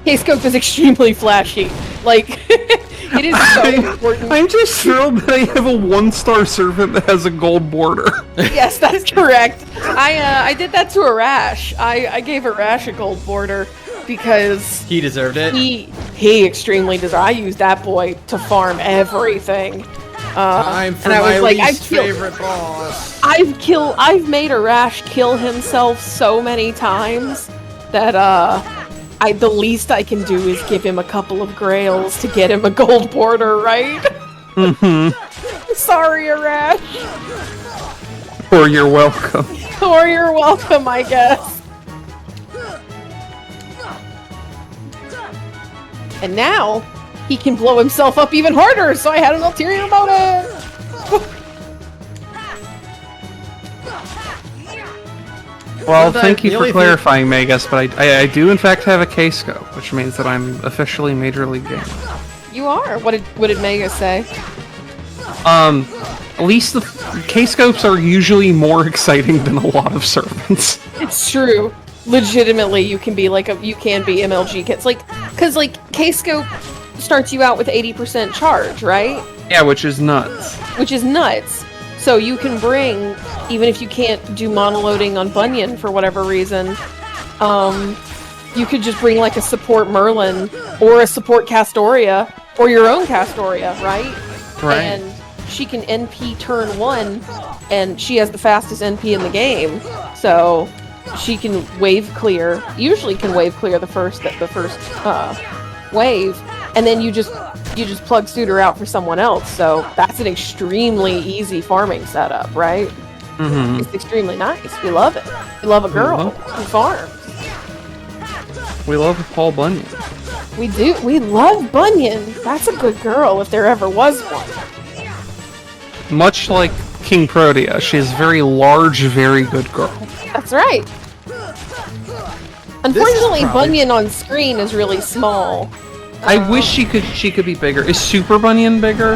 K-scope is extremely flashy. Like, it is so important. I'm just thrilled that I have a 1-star servant that has a gold border. Yes, that is correct. I did that to Arash. I gave Arash a gold border because he deserved it. He extremely deserved. I used that boy to farm everything. Time for and I was my like, least favorite boss. I've made Arash kill himself so many times that the least I can do is give him a couple of grails to get him a gold border, right? Mm-hmm. Sorry, Arash. Or you're welcome. Or you're welcome, I guess. And now, he can blow himself up even harder, so I had an ulterior motive! Well, thank you for clarifying, Magus, but I do in fact have a K-scope, which means that I'm officially Major League Gamer. You are? What did Mega say? At least the K-scopes are usually more exciting than a lot of servants. It's true. Legitimately, you can be MLG kits. Like, cause like, K-scope starts you out with 80% charge, right? Yeah, which is nuts. Which is nuts. So you can bring, even if you can't do monoloading on Bunyan for whatever reason, you could just bring like a support Merlin or a support Castoria or your own Castoria, right? Right. And she can NP turn 1, and she has the fastest NP in the game, so she can wave clear. Usually can wave clear the first wave, and then you just plug Suitor out for someone else. So that's an extremely easy farming setup, right? Mm-hmm. It's extremely nice. We love it. We love a girl who farms. We love Paul Bunyan. We do. We love Bunyan. That's a good girl if there ever was one. Much like King Protea, she is a very large, very good girl. That's right. Unfortunately, Bunyan on screen is really small. I wish she could be bigger. Is Super Bunyan bigger?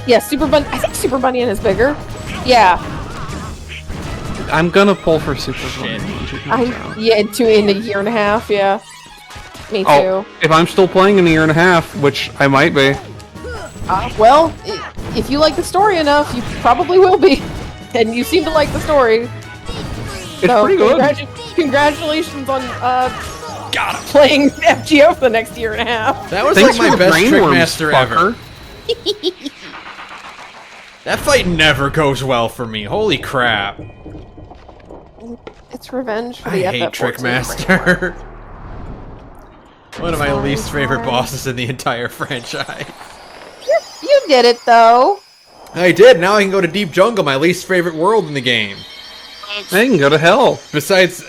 Yeah, I think Super Bunyan is bigger. Yeah. I'm gonna pull for Super Fun when she comes out. Yeah, in a year and a half. Yeah, me too. Oh, if I'm still playing in a year and a half, which I might be. Well, if you like the story enough, you probably will be, and you seem to like the story. It's pretty good. Congratulations on playing FGO for the next year and a half. That was Thanks like for my the best brainworms, Trickmaster ever. That fight never goes well for me. Holy crap. It's revenge for I the hate FF14 Trickmaster. One of my least favorite bosses in the entire franchise. You did it, though. I did. Now I can go to Deep Jungle, my least favorite world in the game. They can go to hell. Besides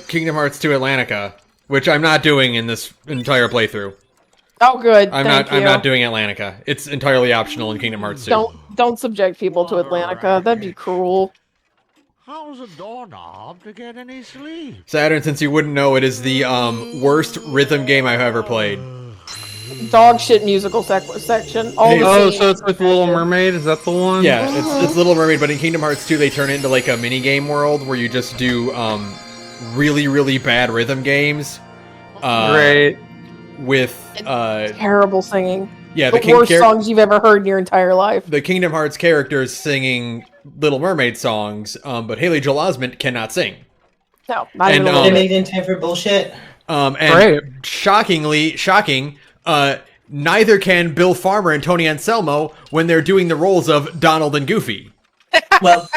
Kingdom Hearts 2 Atlantica, which I'm not doing in this entire playthrough. Oh, good. I'm not doing Atlantica. It's entirely optional in Kingdom Hearts 2. Don't subject people to Atlantica. That'd be cruel. How's a doorknob to get any sleep? Saturn, since you wouldn't know, it is the worst rhythm game I've ever played. Dog shit musical section. Oh, so it's like Little Mermaid? Is that the one? Yeah, it's Little Mermaid, but in Kingdom Hearts 2 they turn it into like a minigame world where you just do really, really bad rhythm games. Great. With terrible singing. Yeah, the worst songs you've ever heard in your entire life. The Kingdom Hearts characters singing Little Mermaid songs, but Haley Joel Osment cannot sing. No, not even they made it in time for bullshit. And shocking, neither can Bill Farmer and Tony Anselmo when they're doing the roles of Donald and Goofy. Well,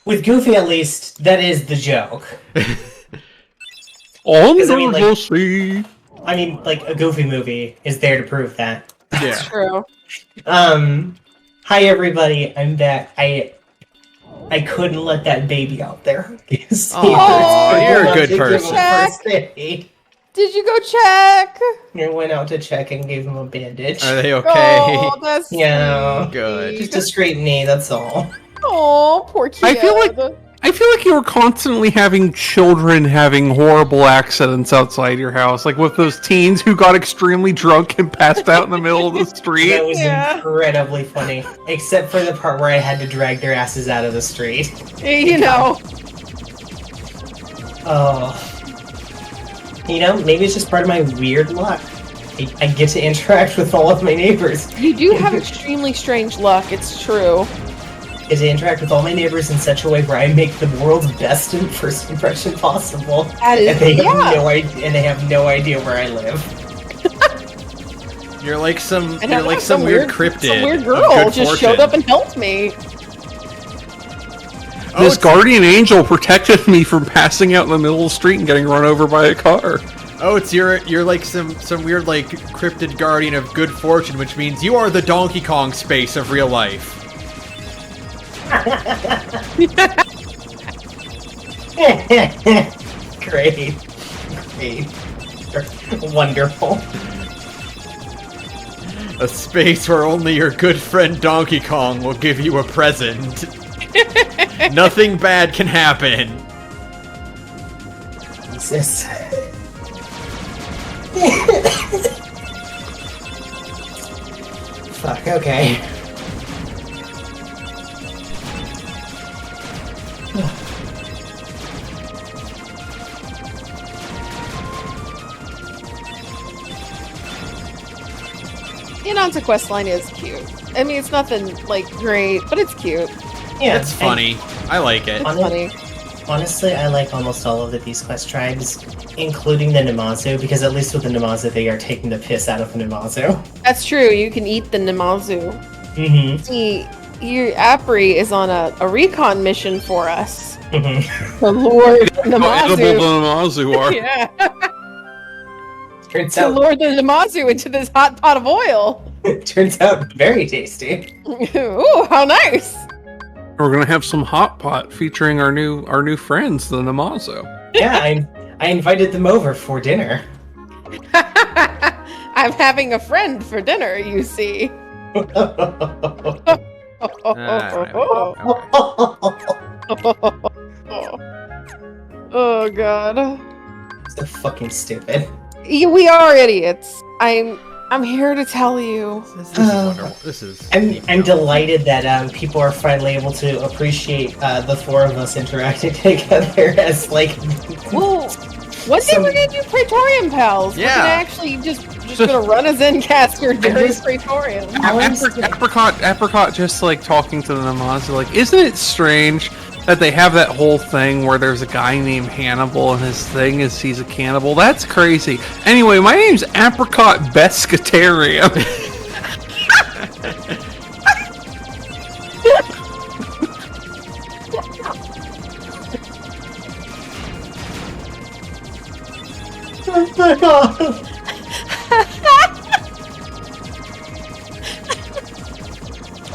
with Goofy at least, that is the joke. I mean, like, a Goofy movie is there to prove that. That's true. Hi everybody, I'm back. I couldn't let that baby out there. You're a good person. Did you go check? I went out to check and gave him a bandage. Are they okay? Oh, that's good. Just a straight knee, that's all. Oh, poor kid. I feel like you were constantly having children having horrible accidents outside your house, like with those teens who got extremely drunk and passed out in the middle of the street. That was incredibly funny, except for the part where I had to drag their asses out of the street. You know. Oh. You know, maybe it's just part of my weird luck. I get to interact with all of my neighbors. You do have extremely strange luck, it's true. Is to interact with all my neighbors in such a way where I make the world's best first impression possible. That is, and they have no idea, and they have no idea where I live. You're like some weird cryptid. Some weird girl just showed up and helped me. This guardian angel protected me from passing out in the middle of the street and getting run over by a car. Oh, you're like some weird like cryptid guardian of good fortune, which means you are the Donkey Kong space of real life. Great. Wonderful. A space where only your good friend Donkey Kong will give you a present. Nothing bad can happen. Jesus. Fuck, okay. The Ananta questline is cute. I mean, it's nothing, like, great, but it's cute. Yeah, it's funny. I like it. It's funny. Honestly, I like almost all of the Beast Quest tribes, including the Namazu, because at least with the Namazu, they are taking the piss out of the Namazu. That's true, you can eat the Namazu. Mm-hmm. See, Apri is on a recon mission for us. Mm-hmm. The Lord How edible the Namazu are. Yeah. Turns to out, lure the Namazu into this hot pot of oil. turns out very tasty. Ooh, how nice! We're gonna have some hot pot featuring our new friends, the Namazu. Yeah, I invited them over for dinner. I'm having a friend for dinner, you see. Oh god. So fucking stupid. We are idiots. I'm I'm here to tell you. This is wonderful. This is. I'm delighted that people are finally able to appreciate the four of us interacting together as like. Well, one day we're gonna do Praetorian Pals. Yeah. We're gonna actually just gonna run a Zencaster during Praetorian. Apricot just like talking to them honestly, like, isn't it strange that they have that whole thing where there's a guy named Hannibal and his thing is he's a cannibal? That's crazy. Anyway, my name's Apricot Bescatarium.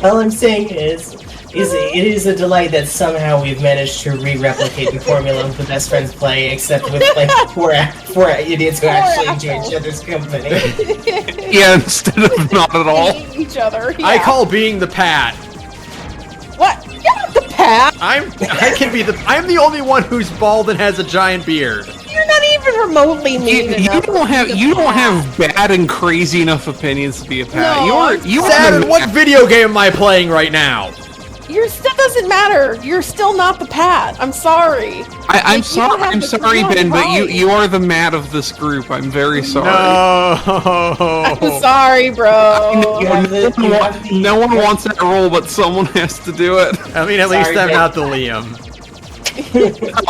All I'm saying is it is a delight that somehow we've managed to re-replicate the formula of the best friends play, except with like four idiots who actually enjoy each other's company. Yeah, instead of not at all. Hate each other. I yeah. call being the Pat. What? You're not the Pat. I'm the only one who's bald and has a giant beard. You're not even remotely mean You enough don't to have be the you don't Pat. have bad and crazy enough opinions to be a Pat. No, you Saturn, what video game am I playing right now? That doesn't matter. You're still not the Pat. I'm sorry. I'm Like, you don't sorry, have I'm to- sorry, you don't Ben, but right. you are the Matt of this group. I'm very sorry. I'm sorry, bro. You have the- No one wants that role, but someone has to do it. I mean, at least Sorry, I'm Ben. not the Liam.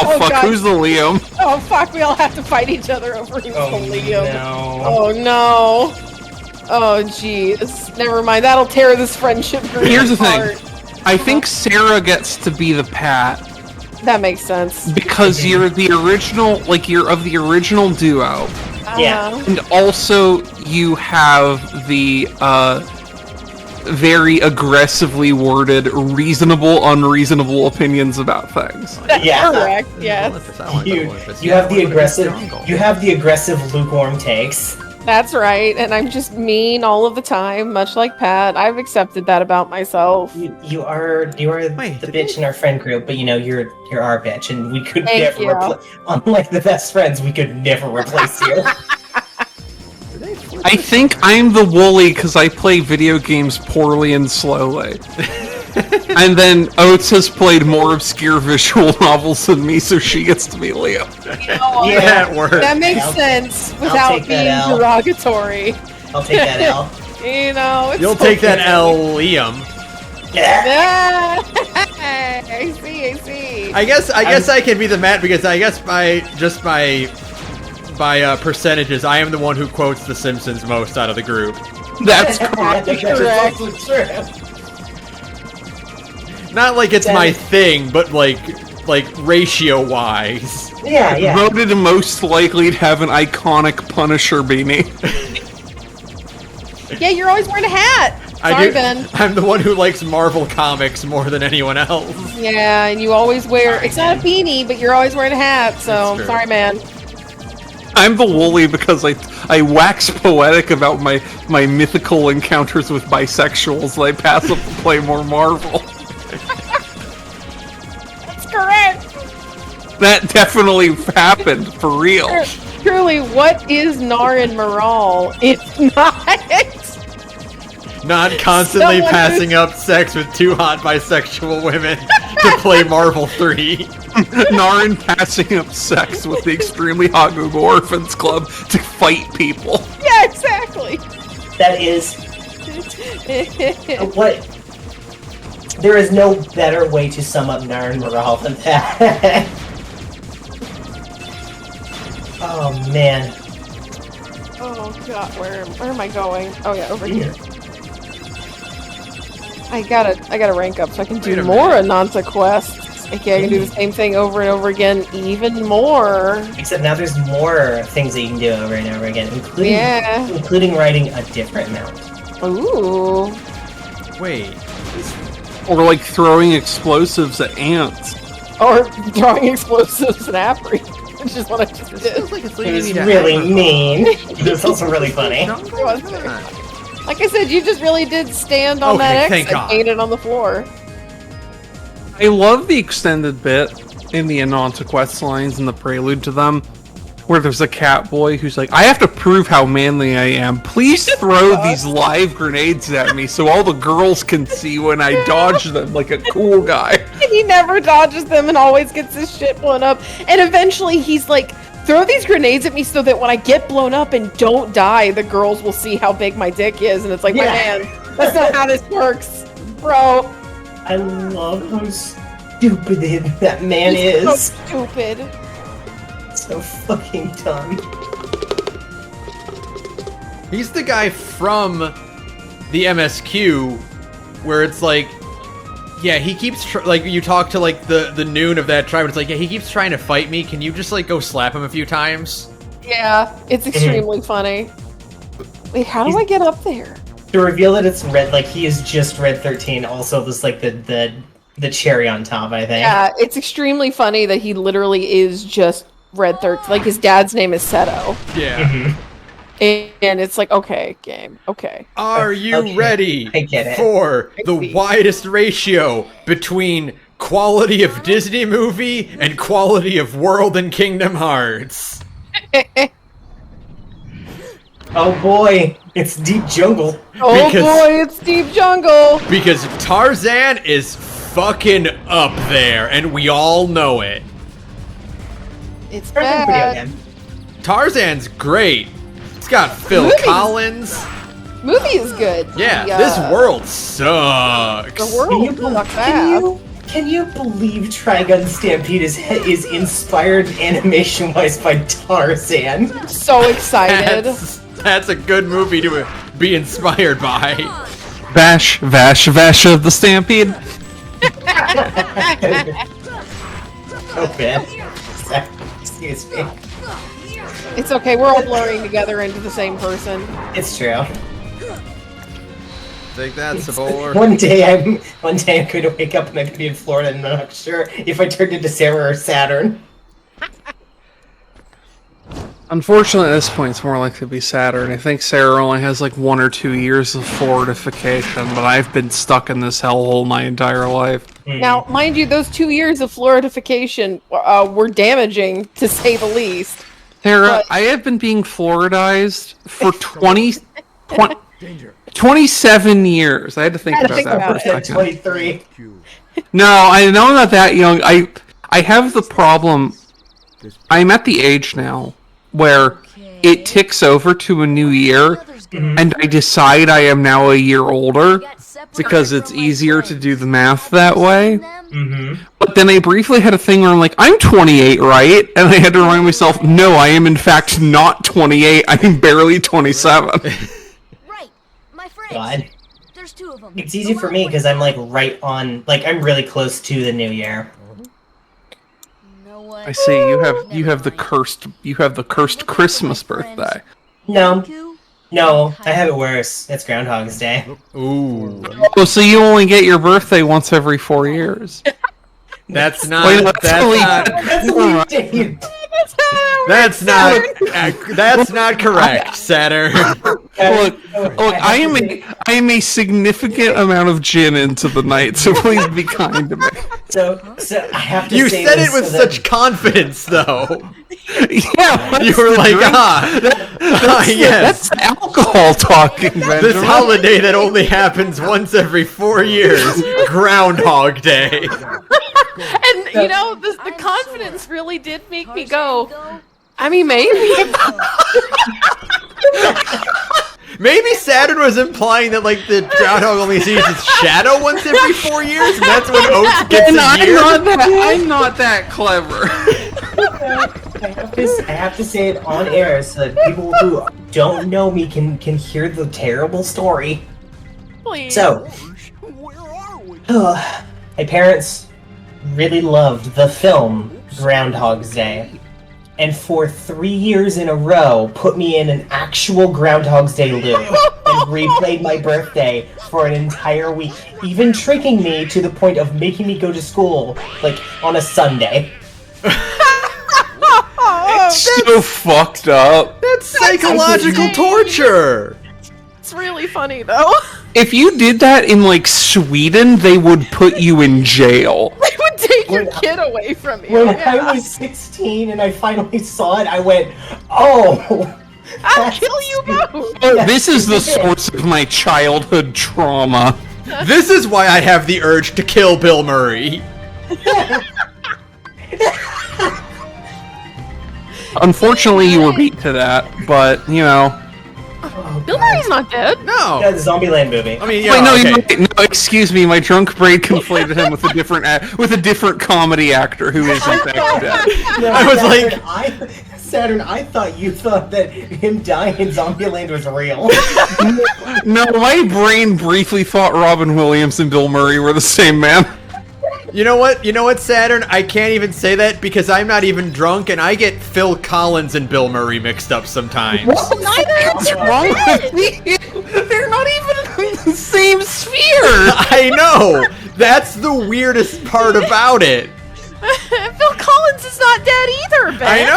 Oh, fuck, God. who's the Liam? Oh fuck, we all have to fight each other over who's Oh, the Liam. no. Oh no. Oh jeez. Never mind. That'll tear this friendship group Here's the apart. thing. I think Sarah gets to be the Pat That makes sense. because you're the original, like you're of the original duo, Yeah. and also you have the very aggressively worded, reasonable, unreasonable opinions about things. That's Yeah. correct. Yes. You have the aggressive lukewarm takes. That's right. And I'm just mean all of the time, much like Pat. I've accepted that about myself. You are Wait, the did bitch in our friend group, but you're our bitch, and we could Thank never you. replace. Unlike the best friends, we could never replace you. I think I'm the Wooly because I play video games poorly and slowly. And then Oates has played more obscure visual novels than me, so she gets to be Leo. You know what? Yeah, it works. That makes I'll- sense I'll without take that being L. derogatory. I'll take that L. You know, it's You'll take that okay. L, Liam. Yeah. Ah, I see. I guess I can be the Matt because I guess by percentages, I am the one who quotes The Simpsons most out of the group. That's correct. That's also true. Not like it's my thing, but like ratio wise. Yeah. Voted most likely to have an iconic Punisher beanie. Yeah, you're always wearing a hat. Sorry, Ben. I'm the one who likes Marvel comics more than anyone else. Yeah, and you always wear. It's not a beanie, but you're always wearing a hat. So That's true. sorry, man. I'm the Wooly because I wax poetic about my mythical encounters with bisexuals and I pass up to play more Marvel. That's correct. That definitely happened, for real. Truly, what is Narin Moral? It's Not constantly Someone passing up sex with two hot bisexual women to play Marvel 3. Narin passing up sex with the extremely hot Google Orphans Club to fight people. Yeah, exactly. That is what. There is no better way to sum up Narin Morale than that. Oh man. Oh god, where am I going? Oh yeah, over here. I gotta rank up so I can Wait do a more minute. Ananta quests. Okay, I can do the same thing over and over again, even more. Except now there's more things that you can do over and over again, Yeah. including writing a different mount. Ooh. Wait. Or like throwing explosives at ants. Or throwing explosives at Apri, which is what I just did. Feels like it's It leading was me to really Apricot. mean. It was also really funny. Jungle? It was very funny. Like I said, you just really did stand on Okay, that X thank and God. paint it on the floor. I love the extended bit in the Ananta quest lines and the prelude to them, where there's a cat boy who's like, I have to prove how manly I am. Please throw these live grenades at me so all the girls can see when I dodge them like a cool guy. And he never dodges them and always gets his shit blown up. And eventually he's like, throw these grenades at me so that when I get blown up and don't die, the girls will see how big my dick is. And it's like, my man, that's not how this works, bro. I love how stupid that man He's is. so stupid. So fucking dumb. He's the guy from the MSQ where it's like, yeah, he keeps like you talk to like the noon of that tribe. And it's like, yeah, he keeps trying to fight me. Can you just like go slap him a few times? Yeah, it's extremely funny. Wait, how do I get up there? To reveal that it's Red, like he is just Red 13. Also, this like the cherry on top. I think. Yeah, it's extremely funny that he literally is just Red 13. Like his dad's name is Seto. Yeah. And it's like, okay, game, okay. Are you ready I get it. for the widest ratio between quality of Disney movie and quality of World and Kingdom Hearts? Oh boy, it's Deep Jungle. Oh Because- boy, it's Deep Jungle. Because Tarzan is fucking up there, and we all know it. It's Tarzan's pretty bad. okay. Tarzan's great. It's got Phil Movie's- Collins. Movie is good. Yeah, The, this world sucks. The world sucks ass. Can you believe Trigun Stampede is inspired animation-wise by Tarzan? So excited. That's a good movie to be inspired by. Vash of the Stampede. Oh bad. Excuse me. It's okay, we're all blurring together into the same person. It's true. Take that, Sabor. One day I'm going to wake up and I'm going to be in Florida and I'm not sure if I turned into Sarah or Saturn. Unfortunately, at this point, it's more likely to be Saturn. I think Sarah only has like 1 or 2 years of Floridification, but I've been stuck in this hellhole my entire life. Now, mind you, those 2 years of Floridification were damaging, to say the least. Sarah, I have been being Floridized for 27 years. I had to think I had to about think that about for a it. second. 23. No, I know I'm not that young. I have the problem. I'm at the age now where it ticks over to a new year, and I decide I am now a year older because it's easier to do the math that way. Mm-hmm. But then I briefly had a thing where I'm like, I'm 28, right? And I had to remind myself, no, I am in fact not 28. I'm barely 27. Right, my friends. God. There's 2 of them. It's easy for me because I'm like right on, like I'm really close to the new year. I see you have the cursed Christmas birthday. No, I have it worse. It's Groundhog's Day. Ooh. Oh, so you only get your birthday once every 4 years. That's Wait, not. that's That's not correct, Saturn. Look, I am a significant amount of gin into the night, so please be kind to me. So I have to You say said this it with so that- such confidence, though. Yeah, You were like, yes. That's alcohol talking, This Benjamin. holiday that only happens once every 4 years, Groundhog Day. And, you know, the confidence really did make me go, I mean, maybe. Maybe Saturn was implying that, like, the Groundhog only sees its shadow once every 4 years, and that's when Oates gets And a year? I'm not that clever. I have to say it on air so that people who don't know me can hear the terrible story. Please. So, my parents really loved the film Groundhog's Day, and for 3 years in a row put me in an actual Groundhog's Day loop and replayed my birthday for an entire week, even tricking me to the point of making me go to school, like, on a Sunday. So fucked up. That's psychological torture! It's really funny, though. If you did that in like Sweden, they would put you in jail. They would take your when, kid away from you. when Yeah. I was 16 and I finally saw it, I went, "Oh, I'll that's kill you both. Oh, this is the source of my childhood trauma. This is why I have the urge to kill Bill Murray. Unfortunately, you were beat to that, but, you know. Bill Murray's not dead. No. Yeah, the Zombieland movie." I mean, Wait, yeah, no, okay. no, excuse me, my drunk brain conflated him with a different comedy actor who is in fact dead. No, I was Saturn, I thought you thought that him dying in Zombieland was real. No, my brain briefly thought Robin Williams and Bill Murray were the same man. You know what, Saturn? I can't even say that because I'm not even drunk and I get Phil Collins and Bill Murray mixed up sometimes. What's wrong with me? They're not even in the same sphere. I know! That's the weirdest part about it. Phil Collins is not dead either, Ben.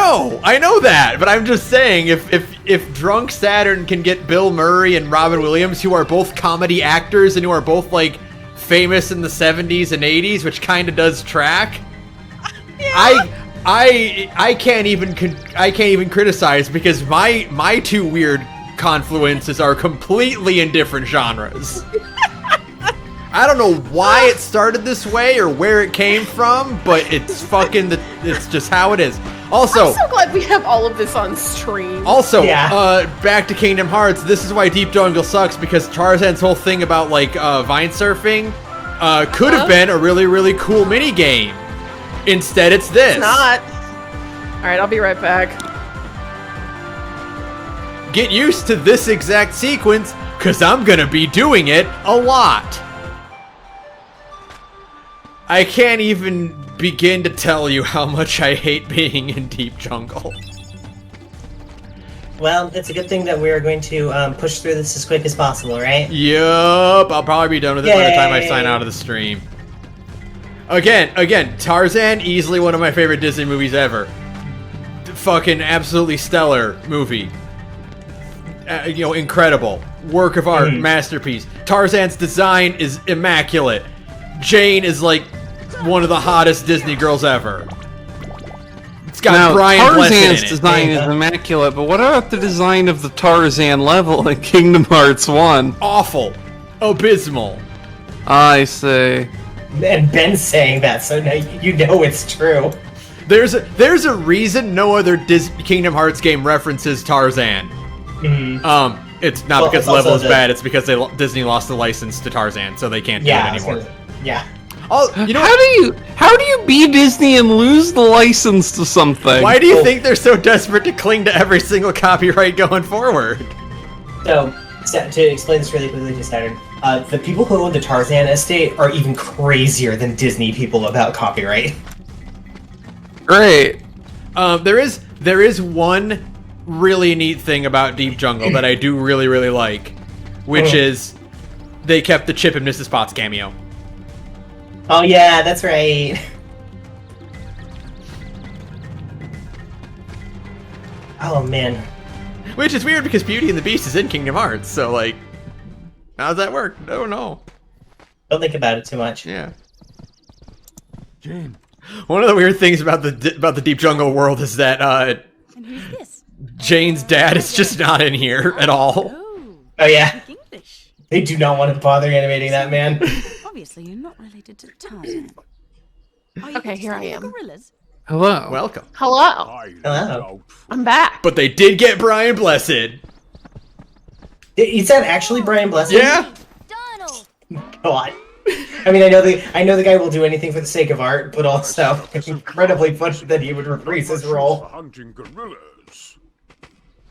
I know that, but I'm just saying, if drunk Saturn can get Bill Murray and Robin Williams, who are both comedy actors and who are both like famous in the 70s and 80s, which kind of does track, yeah. I can't even criticize because my two weird confluences are completely in different genres. I don't know why it started this way or where it came from, but it's it's just how it is. Also, I'm so glad we have all of this on stream. Also, Yeah. Back to Kingdom Hearts. This is why Deep Jungle sucks, because Tarzan's whole thing about like vine surfing could have been a really, really cool mini game. Instead, it's this. It's not. All right, I'll be right back. Get used to this exact sequence, cause I'm gonna be doing it a lot. I can't even begin to tell you how much I hate being in Deep Jungle. Well, it's a good thing that we are going to push through this as quick as possible, right? Yup, I'll probably be done with it by the time I Yay. sign out of the stream. Again, Tarzan, easily one of my favorite Disney movies ever. Fucking absolutely stellar movie. Incredible. Work of art, masterpiece. Tarzan's design is immaculate. Jane is like one of the hottest Disney girls ever. It's got Now, Brian Blessed in Tarzan's it. design is immaculate, but what about the design of the Tarzan level in Kingdom Hearts 1? Awful. Abysmal. I see. And Ben's saying that, so now you know it's true. There's a reason no other Kingdom Hearts game references Tarzan. It's not Well, because it's the level also is bad. It's because Disney lost the license to Tarzan, so they can't do it anymore. Yeah. Oh, you know How do you be Disney and lose the license to something? why do you think they're so desperate to cling to every single copyright going forward? So, to explain this really quickly to Saturn, the people who own the Tarzan estate are even crazier than Disney people about copyright. Great. There is one really neat thing about Deep Jungle that I do really, really like, which is they kept the Chip and Mrs. Potts cameo. Oh yeah, that's right. Oh man. Which is weird because Beauty and the Beast is in Kingdom Hearts, so like, how does that work? I don't know. Don't think about it too much. Yeah. Jane. One of the weird things about the Deep Jungle world is that And who's this? Jane's dad is just not in here at all. Oh yeah. English. They do not want to bother animating that man. Obviously, you're not related to Tarzan. Are you Okay, here I am. gorillas? Hello. Welcome. Hello. Hello. I'm back. But they did get Brian Blessed. Is that actually Brian Blessed? Yeah. Donald! God. I mean, I know the guy will do anything for the sake of art, but also it's incredibly funny that he would reprise his role. Hunting gorillas.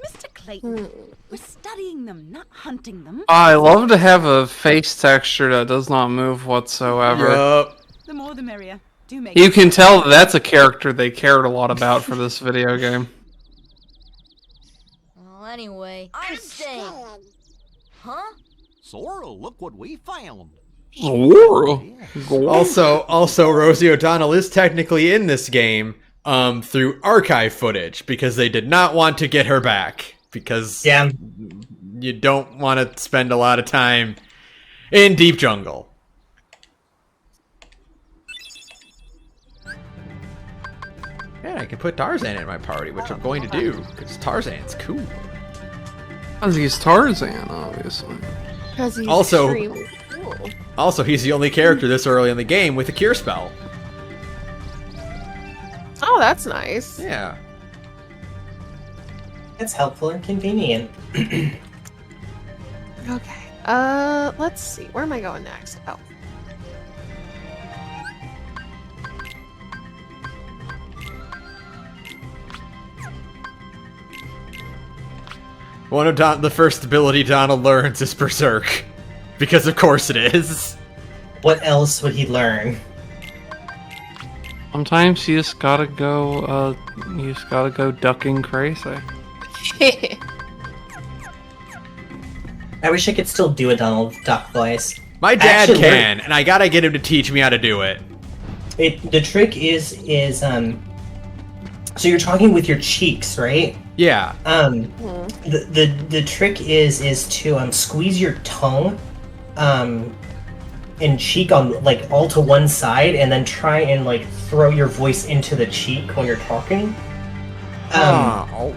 Mr. Clayton, we're studying them, not hunting them. I love to have a face texture that does not move whatsoever. Yup. The more the merrier. Do make You can tell that that's a character they cared a lot about for this video game. Well, anyway, I'm staying. Huh? Sora, look what we found. Also, Rosie O'Donnell is technically in this game through archive footage because they did not want to get her back because you don't want to spend a lot of time in Deep Jungle. Man, I can put Tarzan in my party, which I'm going to do, because Tarzan's cool. Because he's Tarzan, obviously. Because he's Also- extremely cool. Also, he's the only character this early in the game with a cure spell. Oh, that's nice. Yeah. It's helpful and convenient. Okay. Let's see. Where am I going next? Oh. One of the first ability Donald learns is Berserk. Because of course it is. What else would he learn? Sometimes you just gotta go, ducking crazy. I wish I could still do a Donald Duck voice. My dad Actually, can, and I gotta get him to teach me how to do it. The trick is so you're talking with your cheeks, right? Yeah. The trick is to squeeze your tongue and cheek on like all to one side, and then try and like throw your voice into the cheek when you're talking. Oh.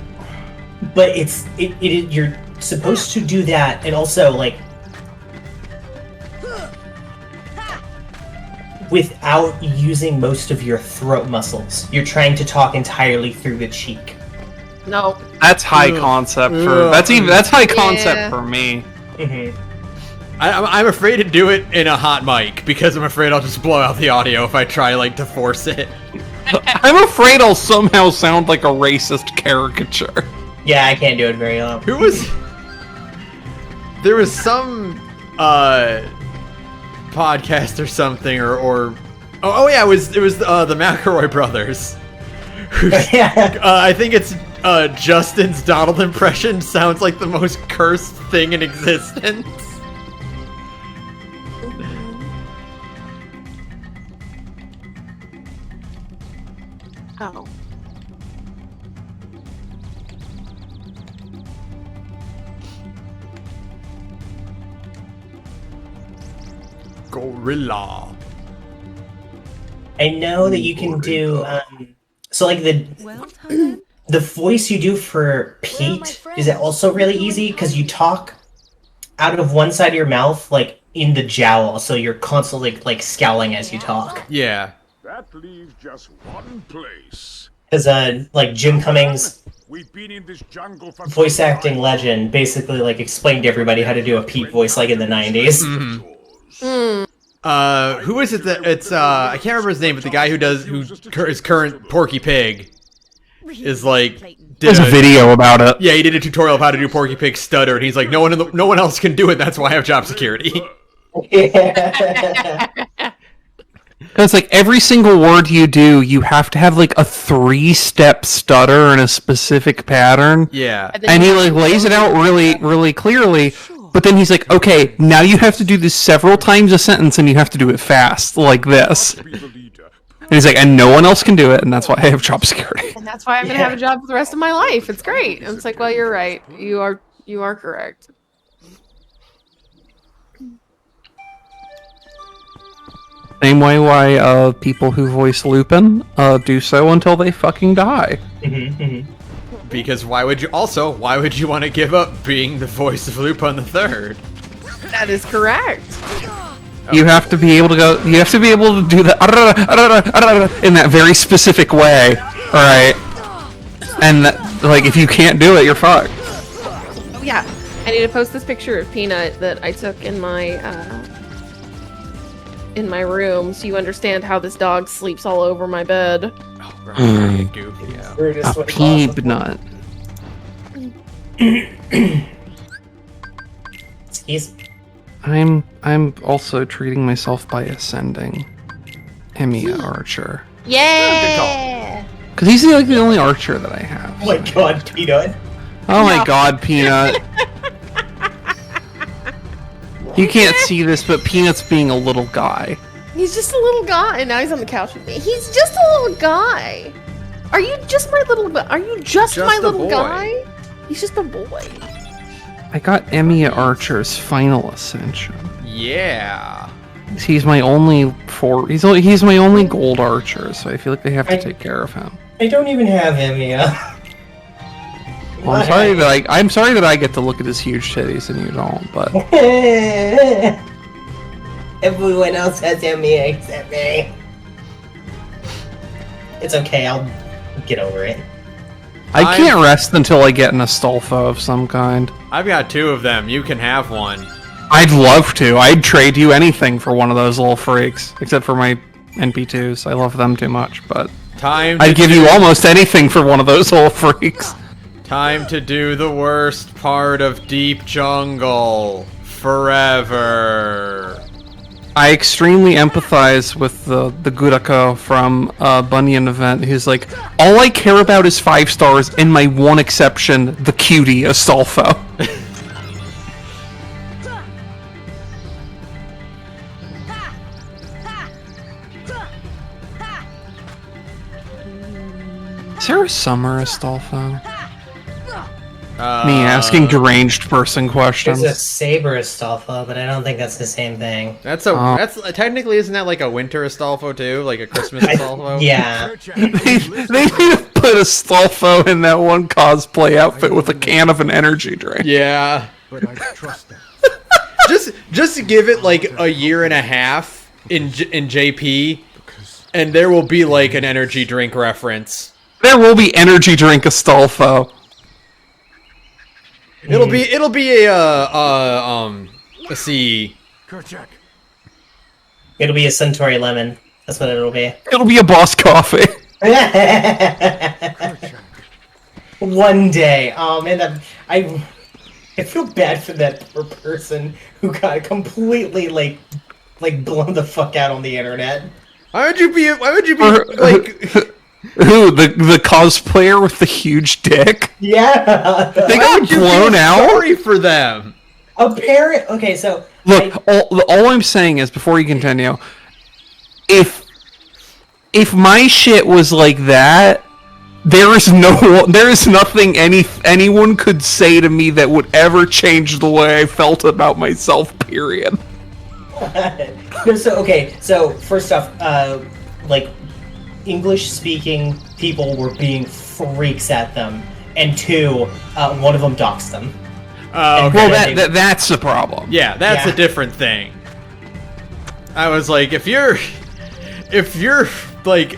But you're supposed to do that, and also like without using most of your throat muscles. You're trying to talk entirely through the cheek. No. That's high concept for that's high concept Yeah. for me. Mm-hmm. I'm afraid to do it in a hot mic because I'm afraid I'll just blow out the audio if I try like to force it. I'm afraid I'll somehow sound like a racist caricature. Yeah, I can't do it very well. Who was? There was some podcast or something, or oh yeah, it was the McElroy brothers. I think it's Justin's Donald impression sounds like the most cursed thing in existence. Oh. Gorilla. I know that you can do so like the voice you do for Pete is it also really easy because you talk out of one side of your mouth like in the jowl, so you're constantly like scowling as you talk. Yeah. That leaves just one place. Because like Jim Cummings, We've been in this jungle for voice acting legend, basically like explained to everybody how to do a Pete voice like in the 90s. Who is it that it's I can't remember his name, but the guy who's current Porky Pig is like There's a video about it. Yeah, he did a tutorial of how to do Porky Pig stutter, and he's like, no one else can do it. That's why I have job security. It's like every single word you do, you have to have like a 3-step stutter in a specific pattern. Yeah. And he like lays it out really, really clearly. But then he's like, okay, now you have to do this several times a sentence and you have to do it fast, like this. And he's like, and no one else can do it, and that's why I have job security. And that's why I'm gonna have a job for the rest of my life. It's great. And it's like, well, you're right. You are correct. Same way why people who voice Lupin do so until they fucking die. Because why would you want to give up being the voice of Lupin III? That is correct. You have to be able to go. You have to be able to do that in that very specific way. All right. And like, if you can't do it, you're fucked. Oh yeah. I need to post this picture of Peanut that I took in my room, so you understand how this dog sleeps all over my bed. Oh, right. Goofy. Yeah. A peanut. Excuse me. I'm also treating myself by ascending Emiya Archer. Yeah. Because he's like the only Archer that I have. Oh my god, Peanut. Oh my god, Peanut. You can't see this, but Peanut's being a little guy. He's just a little guy, and now he's on the couch with me. He's just a little guy. Are you just my little? Are you just my a little boy. guy? He's just a boy. I got Emiya Archer's final ascension. Yeah. He's my only he's my only gold archer, so I feel like they have to take care of him. I don't even have him, yeah. Well, I'm sorry that I get to look at his huge titties and you don't, but Everyone else has Emiya except me. It's okay, I'll get over it. I can't rest until I get an Astolfo of some kind. I've got 2 of them. You can have one. I'd love to. I'd trade you anything for one of those little freaks, except for my NP2s. I love them too much, but I'd give you almost anything for one of those little freaks. Time to do the worst part of Deep Jungle. Forever. I extremely empathize with the Gurako from Bunyan event, who's like, all I care about is 5 stars, and my one exception, the cutie Astolfo. Is there a summer Astolfo? Me asking deranged person questions. There's a Saber Astolfo, but I don't think that's the same thing. That's technically, isn't that like a winter Astolfo too? Like a Christmas Astolfo? Yeah. They need to put Astolfo in that one cosplay outfit with a can of an energy drink. Yeah. But I trust them. just to give it like a year and a half in JP, and there will be like an energy drink reference. There will be energy drink Astolfo. It'll be let's see. Kerchak. It'll be a Centauri Lemon. That's what it'll be. It'll be a boss coffee. One day. Oh man, I feel bad for that poor person who got completely like blown the fuck out on the internet. Why would you be like Who, the cosplayer with the huge dick? Yeah. They got blown out? Sorry for them. Okay, so look, all I'm saying is, before you continue, if my shit was like that, there is nothing anyone could say to me that would ever change the way I felt about myself, period. No, so first off, like, English-speaking people were being freaks at them, and 2, one of them doxed them. Oh, okay. Well, that's the problem. Yeah, that's a different thing. I was like, if you're like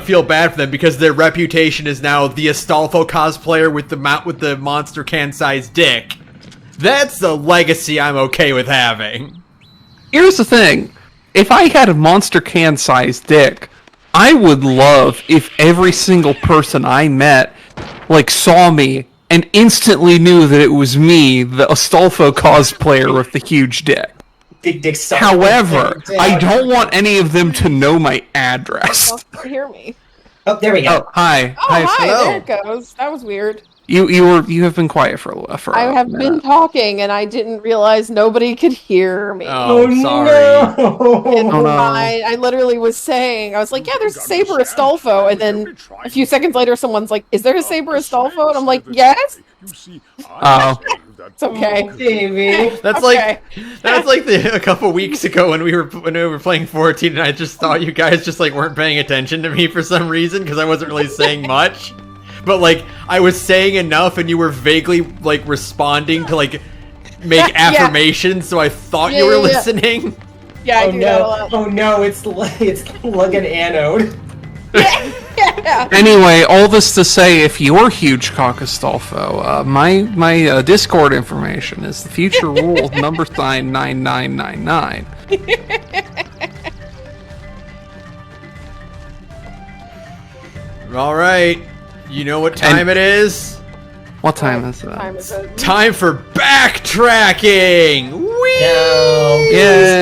feel bad for them because their reputation is now the Astolfo cosplayer with the monster can-sized dick. That's a legacy I'm okay with having. Here's the thing. If I had a monster can-sized dick, I would love if every single person I met, like, saw me and instantly knew that it was me, the Astolfo cosplayer with the huge dick. Big dick. However, I don't want any of them to know my address. Hear me. Oh, there we go. Oh, hi. Oh, hi. Hello. There it goes. That was weird. You have been quiet for a I have been talking, and I didn't realize nobody could hear me. Oh, sorry. And Oh, no. I literally was saying, I was like, yeah, there's a Saber Astolfo, and then a few seconds later, someone's like, is there a Saber Astolfo? And I'm like, yes. Oh. It's okay. Baby. That's Okay. like a couple weeks ago when we were playing 14, and I just thought you guys just like weren't paying attention to me for some reason because I wasn't really saying much. But, like, I was saying enough and you were vaguely, like, responding to, like, make affirmations, so I thought you were listening. Yeah, I do that a lot. Oh no, it's like an anode. Yeah. Anyway, all this to say, if you're huge cock Astolfo, my Discord information is the future rule number sign 9999. All right. You know what time it is? What time is that? Time is it? Time for backtracking! Whee! No. Yay!